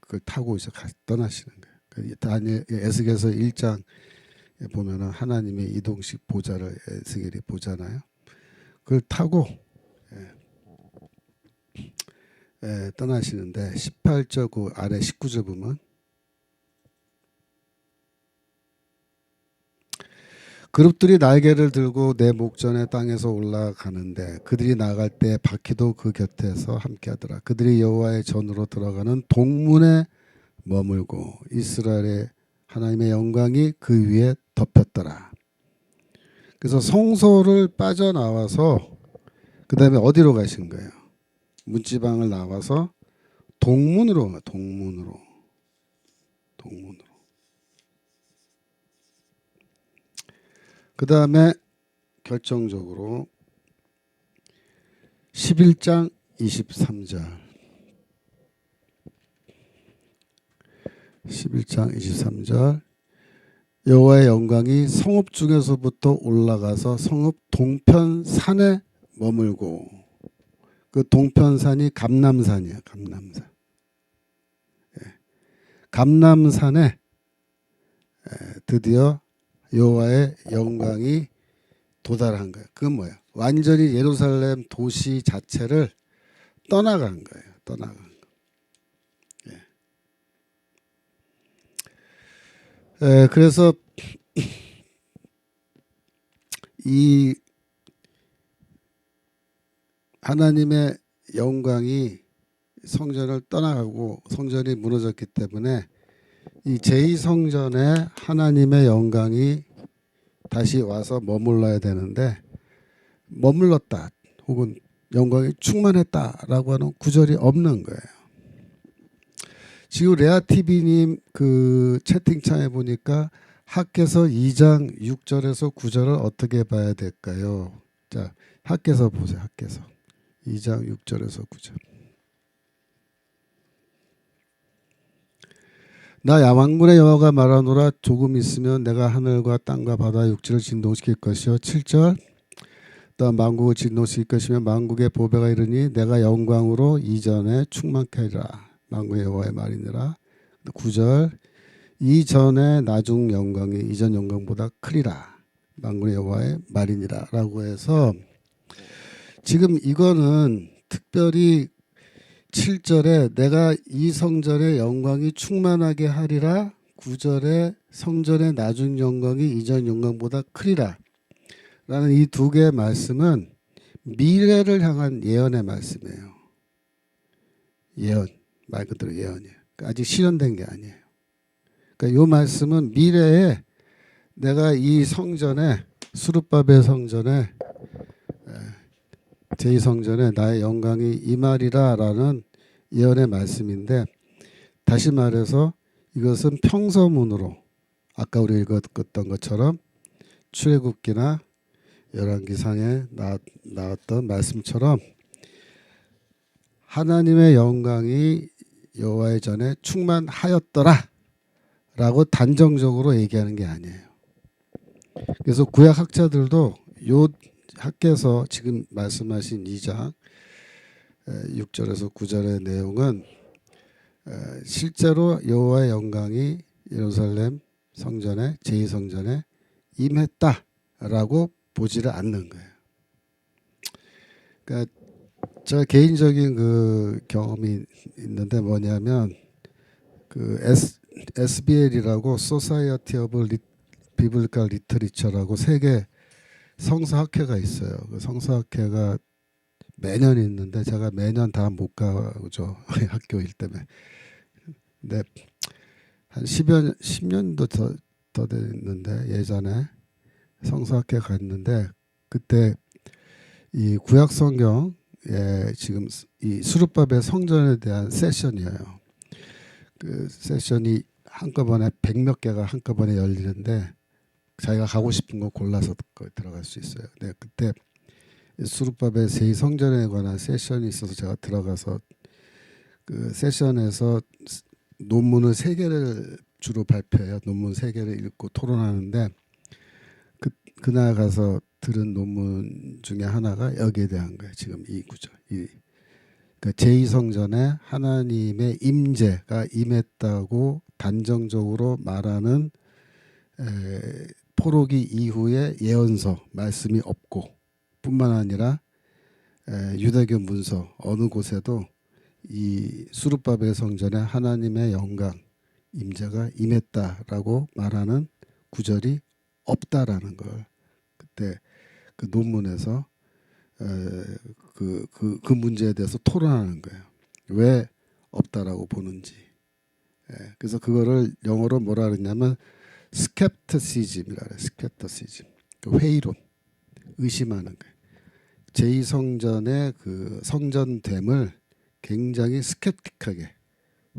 그걸 타고 이제 떠나시는 거예요. 다니엘 에스겔서 1장 보면은 하나님의 이동식 보좌를 에스겔이 보잖아요. 그걸 타고 떠나시는데 18절 그 아래 19절 보면 그룹들이 날개를 들고 내 목전의 땅에서 올라가는데 그들이 나갈 때 바퀴도 그 곁에서 함께하더라. 그들이 여호와의 전으로 들어가는 동문에 머물고 이스라엘의 하나님의 영광이 그 위에 덮였더라. 그래서 성소를 빠져나와서 그 다음에 어디로 가신 거예요? 문지방을 나와서 동문으로. 그 다음에 결정적으로 11장 23절. 11장 23절. 여호와의 영광이 성읍 중에서부터 올라가서 성읍 동편산에 머물고, 그 동편산이 감람산이야. 감람산. 감람산에 드디어 여호와의 영광이 도달한 거예요. 그건 뭐야? 완전히 예루살렘 도시 자체를 떠나간 거예요. 떠나간 거. 그래서 이 하나님의 영광이 성전을 떠나가고 성전이 무너졌기 때문에 이 제2성전에 하나님의 영광이 다시 와서 머물러야 되는데, 머물렀다 혹은 영광이 충만했다라고 하는 구절이 없는 거예요. 지금 레아TV님 그 채팅창에 보니까 학개서 2장 6절에서 9절을 어떻게 봐야 될까요? 자, 학개서 보세요. 학개서 2장 6절에서 9절. 나 야왕군의 여호와가 말하노라. 조금 있으면 내가 하늘과 땅과 바다 육지를 진동시킬 것이요. 7절. 또 만국을 진동시킬 것이며 만국의 보배가 이르니 내가 영광으로 이전에 충만케 하리라. 만국의 여호와의 말이니라. 9절. 이전의 나중 영광이 이전 영광보다 크리라. 만군의 여호와의 말이니라 라고 해서, 지금 이거는 특별히 7절에 내가 이 성전의 영광이 충만하게 하리라, 9절에 성전의 나중 영광이 이전 영광보다 크리라 라는 이 두 개의 말씀은 미래를 향한 예언의 말씀이에요. 예언, 말 그대로 예언이에요. 아직 실현된 게 아니에요. 그러니까 이 말씀은 미래에 내가 이 성전에, 수르바벨 성전에, 제2성전에 나의 영광이 임하리라 라는 예언의 말씀인데, 다시 말해서 이것은 평서문으로 아까 우리 읽었던 것처럼 출애굽기나 열왕기상에 나왔던 말씀처럼 하나님의 영광이 여호와의 전에 충만하였더라 라고 단정적으로 얘기하는 게 아니에요. 그래서 구약 학자들도 요 학개서 지금 말씀하신 2장 6절에서 9절의 내용은 실제로 여호와의 영광이 예루살렘 성전에, 제2성전에 임했다라고 보지를 않는 거예요. 그러니까 제가 개인적인 그 경험이 있는데, 뭐냐면 그 SBL이라고 Society of Biblical Literature라고 세계 성서학회가 있어요. 그 성서학회가 매년 있는데 제가 매년 다 못 가죠. 학교 일 때문에. 근데 한 10년도 더 됐는데, 예전에 성서학회 갔는데, 그때 이 구약 성경에 지금 이 수르바벨 성전에 대한 세션이에요. 그 세션이 한꺼번에 100몇 개가 한꺼번에 열리는데 자기가 가고 싶은 거 골라서 들어갈 수 있어요. 네, 그때 수르바벨 제2성전에 관한 세션이 있어서 제가 들어가서 그 세션에서 논문을 3개를 주로 발표해요. 논문 3개를 읽고 토론하는데, 그날 가서 들은 논문 중에 하나가 여기에 대한 거예요. 지금 이 구절. 그러니까 제2성전에 하나님의 임재가 임했다고 단정적으로 말하는 포로기 이후의 예언서 말씀이 없고, 뿐만 아니라 유대교 문서 어느 곳에도 이 수르바벨 성전에 하나님의 영광 임재가 임했다라고 말하는 구절이 없다라는 걸 그때 그 논문에서 그 문제에 대해서 토론하는 거예요. 왜 없다라고 보는지. 그래서 그거를 영어로 뭐라 그러냐면 스캡터시즘이라 그래요. 스캡터시즘. 회의론, 의심하는 거예요. 제2성전의 그 성전됨을 굉장히 스캡틱하게,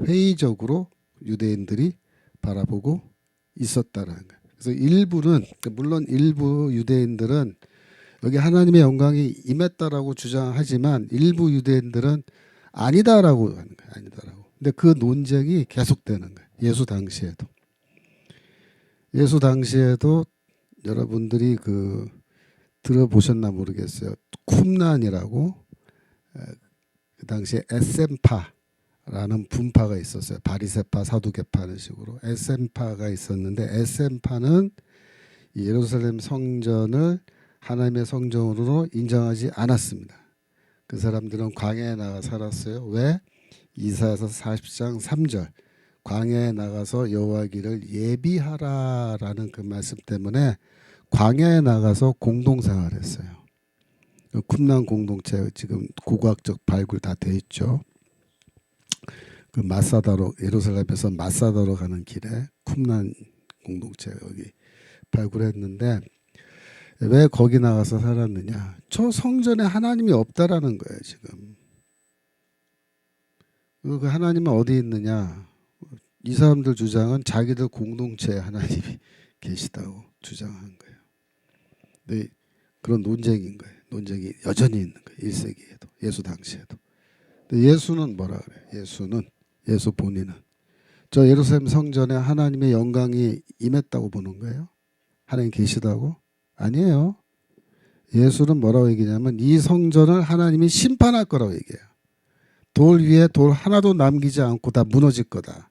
회의적으로 유대인들이 바라보고 있었다라는 거예요. 그래서 일부는, 물론 일부 유대인들은 여기 하나님의 영광이 임했다라고 주장하지만 일부 유대인들은 아니다라고 하는 거예요. 아니다라고. 근데 그 논쟁이 계속되는 거예요. 예수 당시에도. 예수 당시에도 여러분들이 그 들어보셨나 모르겠어요. 쿰란이라고 그 당시에 에센파라는 분파가 있었어요. 바리새파, 사두개파 하는 식으로 에센파가 있었는데 에센파는 예루살렘 성전을 하나님의 성전으로 인정하지 않았습니다. 그 사람들은 광야에 나가 살았어요. 왜? 이사야서 40장 3절 광야에 나가서 여호와 길을 예비하라라는 그 말씀 때문에 광야에 나가서 공동생활했어요. 쿰란 공동체 지금 고고학적 발굴 다 돼 있죠. 그 마사다로 예루살렘에서 마사다로 가는 길에 쿰란 공동체 여기 발굴했는데 왜 거기 나가서 살았느냐? 저 성전에 하나님이 없다라는 거예요 지금. 그 하나님은 어디 있느냐? 이 사람들 주장은 자기들 공동체에 하나님이 계시다고 주장하는 거예요. 근데 그런 논쟁인 거예요. 논쟁이 여전히 있는 거예요. 1세기에도 예수 당시에도. 근데 예수는 뭐라 그래요? 예수 본인은 저 예루살렘 성전에 하나님의 영광이 임했다고 보는 거예요. 하나님 계시다고? 아니에요. 예수는 뭐라고 얘기냐면 이 성전을 하나님이 심판할 거라고 얘기해요. 돌 위에 돌 하나도 남기지 않고 다 무너질 거다.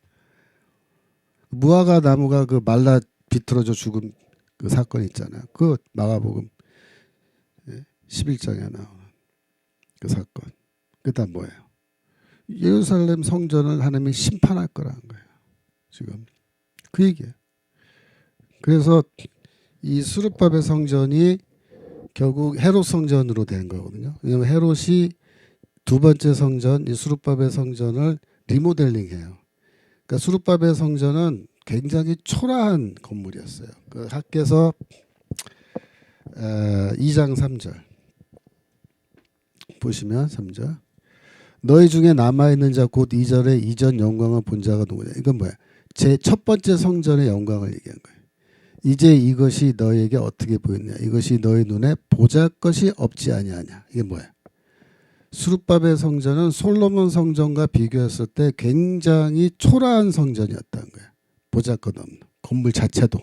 무화과 나무가 그 말라 비틀어져 죽은 그 사건 있잖아요. 그 마가복음 11장에 나오는 그 사건. 그다음 뭐예요? 예루살렘 성전을 하나님이 심판할 거라는 거예요. 지금 그 얘기예요. 그래서 이 수르바벨 성전이 결국 헤롯 성전으로 된 거거든요. 왜냐하면 헤롯이 두 번째 성전, 이 수르바벨 성전을 리모델링해요. 그러니까 수르바벨 성전은 굉장히 초라한 건물이었어요. 그 학개서 2장 3절 보시면 3절 너희 중에 남아있는 자 곧 2절에 이전 영광을 본 자가 누구냐. 이건 뭐야? 제 첫 번째 성전의 영광을 얘기한 거예요. 이제 이것이 너희에게 어떻게 보였냐. 이것이 너희 눈에 보잘것이 없지 아니하냐. 이게 뭐야? 수르바벨 성전은 솔로몬 성전과 비교했을 때 굉장히 초라한 성전이었다는 거예요. 보잘것 없는 건물 자체도.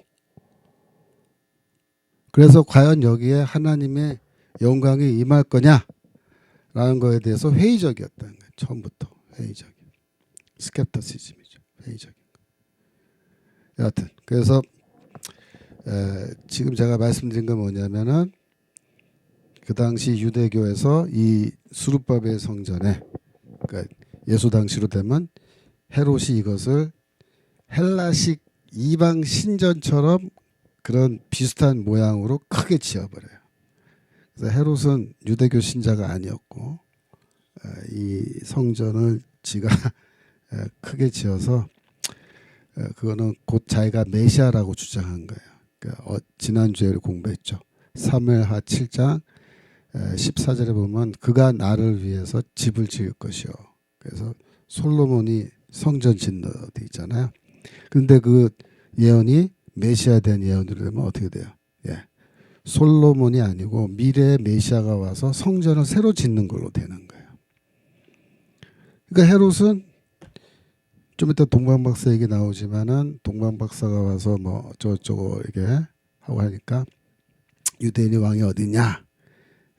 그래서 과연 여기에 하나님의 영광이 임할 거냐라는 거에 대해서 회의적이었다는 거예요. 처음부터 회의적. 스캡터시즘이죠. 회의적인 거. 여하튼 그래서 지금 제가 말씀드린 건 뭐냐면은 그 당시 유대교에서 이 수르바벨 성전에 그러니까 예수 당시로 되면 헤롯이 이것을 헬라식 이방 신전처럼 그런 비슷한 모양으로 크게 지어버려요. 그래서 헤롯은 유대교 신자가 아니었고 이 성전을 지가 크게 지어서 그거는 곧 자기가 메시아라고 주장한 거예요. 그러니까 지난주에 공부했죠. 사무엘하 7장 14절에 보면 그가 나를 위해서 집을 지을 것이요. 그래서 솔로몬이 성전 짓는 데 있잖아요. 그런데 그 예언이 메시아에 대한 예언으로 되면 어떻게 돼요? 예. 솔로몬이 아니고 미래의 메시아가 와서 성전을 새로 짓는 걸로 되는 거예요. 그러니까 헤롯은 좀 이따 동방박사 얘기 나오지만은 동방박사가 와서 뭐 어쩌고저쩌고 이렇게 하고 하니까 유대인의 왕이 어디냐?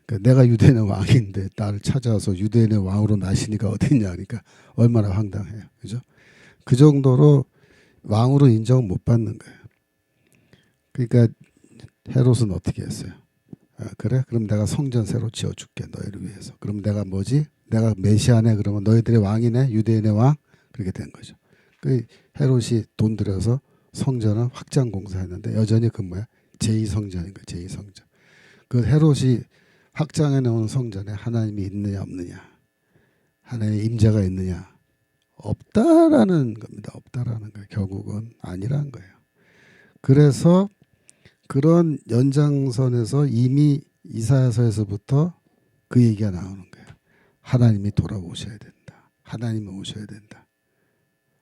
그러니까 내가 유대인의 왕인데 나를 찾아와서 유대인의 왕으로 나시니까 어디냐? 그러니까 얼마나 황당해요, 그죠? 그 정도로 왕으로 인정 못 받는 거예요. 그러니까 헤롯은 어떻게 했어요? 그래? 그럼 내가 성전 새로 지어줄게 너희를 위해서. 그럼 내가 뭐지? 내가 메시아네. 그러면 너희들의 왕이네. 유대인의 왕. 그렇게 된 거죠. 그 헤롯이 돈 들여서 성전을 확장 공사했는데 여전히 그 뭐야? 제2성전인 거야. 제2성전. 그 헤롯이 확장해 놓은 성전에 하나님이 있느냐 없느냐. 하나님의 임재가 있느냐. 없다라는 겁니다. 없다라는 거예요. 결국은 아니라는 거예요. 그래서 그런 연장선에서 이미 이사야서에서부터 그 얘기가 나오는 거예요. 하나님이 돌아오셔야 된다. 하나님이 오셔야 된다.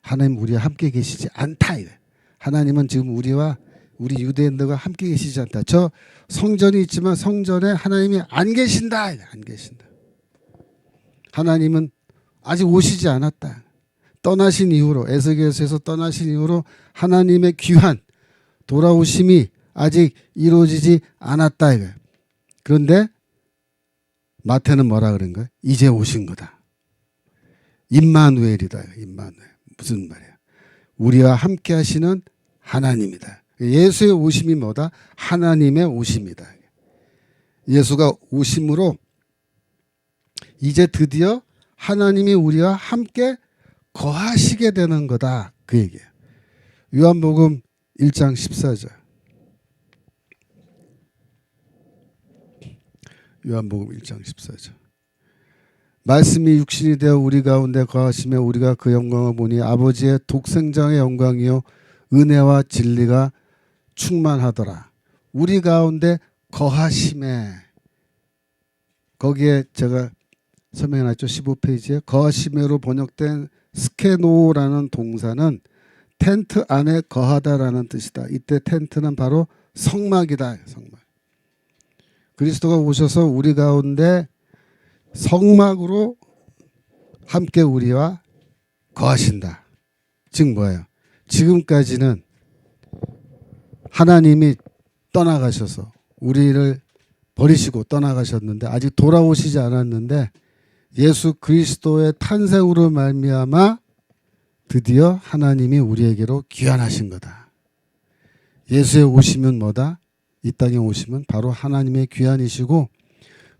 하나님 우리와 함께 계시지 않다. 이래. 하나님은 지금 우리와 우리 유대인들과 함께 계시지 않다. 저 성전이 있지만 성전에 하나님이 안 계신다. 안 계신다. 하나님은 아직 오시지 않았다. 떠나신 이후로 에스겔서에서 떠나신 이후로 하나님의 귀한 돌아오심이 아직 이루어지지 않았다 이거예요. 그런데 마태는 뭐라 그런 거예요? 이제 오신 거다. 임마누엘이다. 임마누엘. 무슨 말이야? 우리와 함께 하시는 하나님이다. 예수의 오심이 뭐다? 하나님의 오심이다. 예수가 오심으로 이제 드디어 하나님이 우리와 함께 거하시게 되는 거다. 그 얘기예요. 요한복음 1장 14절. 요한복음 1장 14절. 말씀이 육신이 되어 우리 가운데 거하시며 우리가 그 영광을 보니 아버지의 독생자의 영광이요 은혜와 진리가 충만하더라. 우리 가운데 거하심에, 거기에 제가 설명해놨죠. 15페이지에 거하심으로 번역된 스케노라는 동사는 텐트 안에 거하다라는 뜻이다. 이때 텐트는 바로 성막이다. 성막. 그리스도가 오셔서 우리 가운데 성막으로 함께 우리와 거하신다. 즉 뭐예요? 지금까지는 하나님이 떠나가셔서 우리를 버리시고 떠나가셨는데 아직 돌아오시지 않았는데 예수 그리스도의 탄생으로 말미암아 드디어 하나님이 우리에게로 귀환하신 거다. 예수의 오심은 뭐다? 이 땅에 오심은 바로 하나님의 귀환이시고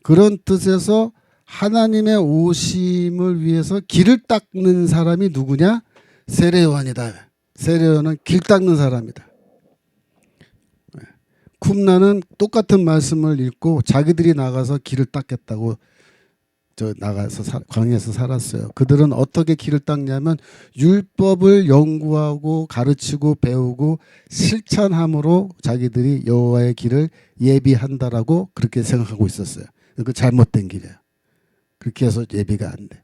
그런 뜻에서 하나님의 오심을 위해서 길을 닦는 사람이 누구냐? 세례요한이다. 세례요한은 길 닦는 사람이다. 쿰나는 똑같은 말씀을 읽고 자기들이 나가서 길을 닦겠다고 나가서 광야에서 살았어요. 그들은 어떻게 길을 닦냐면 율법을 연구하고 가르치고 배우고 실천함으로 자기들이 여호와의 길을 예비한다라고 그렇게 생각하고 있었어요. 그 잘못된 길이에요. 그렇게 해서 예비가 안 돼.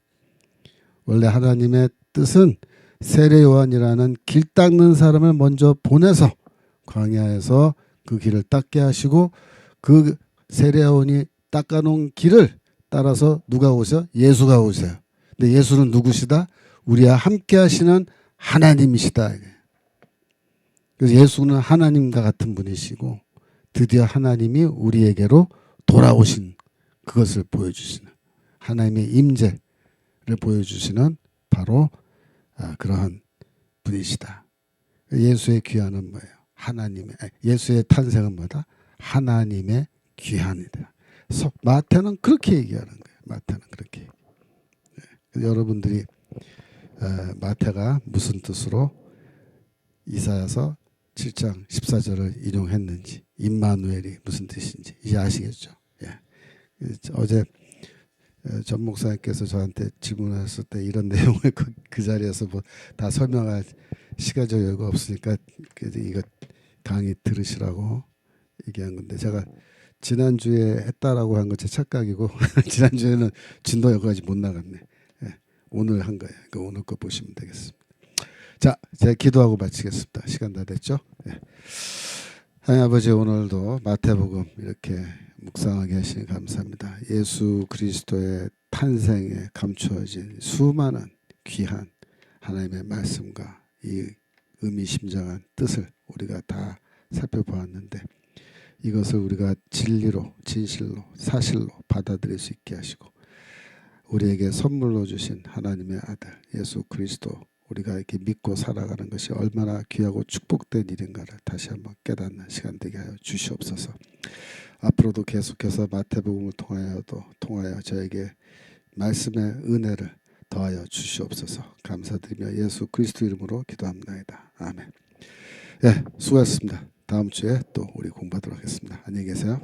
원래 하나님의 뜻은 세례 요한이라는 길 닦는 사람을 먼저 보내서 광야에서 그 길을 닦게 하시고 그 세례 요한이 닦아놓은 길을 따라서 누가 오세요? 예수가 오세요. 근데 예수는 누구시다? 우리와 함께 하시는 하나님이시다. 그래서 예수는 하나님과 같은 분이시고 드디어 하나님이 우리에게로 돌아오신 그것을 보여주시는 하나님의 임재를 보여주시는 바로 그러한 분이시다. 예수의 귀환은 뭐예요? 예수의 탄생은 뭐다? 하나님의 귀환이다. 마태는 그렇게 얘기하는 거예요. 마태는 그렇게. 여러분들이 마태가 무슨 뜻으로 이사야서 7장 14절을 인용했는지 임마누엘이 무슨 뜻인지 이제 아시겠죠. 예. 어제 전 목사님께서 저한테 질문하셨을 때 이런 내용을 그 자리에서 뭐 다 설명할 시간적 여유가 없으니까 이거 강의 들으시라고 얘기한 건데 제가 지난주에 했다라고 한 건 제 착각이고 지난주에는 진도 여기까지 못 나갔네. 예, 오늘 한 거예요. 그러니까 오늘 거 보시면 되겠습니다. 자, 제가 기도하고 마치겠습니다. 시간 다 됐죠? 예. 하나님 아버지 오늘도 마태복음 이렇게 묵상하게 하시니 감사합니다. 예수 그리스도의 탄생에 감추어진 수많은 귀한 하나님의 말씀과 이 의미심장한 뜻을 우리가 다 살펴보았는데 이것을 우리가 진리로 진실로 사실로 받아들일 수 있게 하시고 우리에게 선물로 주신 하나님의 아들 예수 그리스도 우리가 이렇게 믿고 살아가는 것이 얼마나 귀하고 축복된 일인가를 다시 한번 깨닫는 시간 되게 하여 주시옵소서. 앞으로도 계속해서 마태복음을 통하여 저에게 말씀의 은혜를 더하여 주시옵소서. 감사드리며 예수 그리스도 이름으로 기도합니다. 아멘. 예, 수고하셨습니다. 다음 주에 또 우리 공부하도록 하겠습니다. 안녕히 계세요.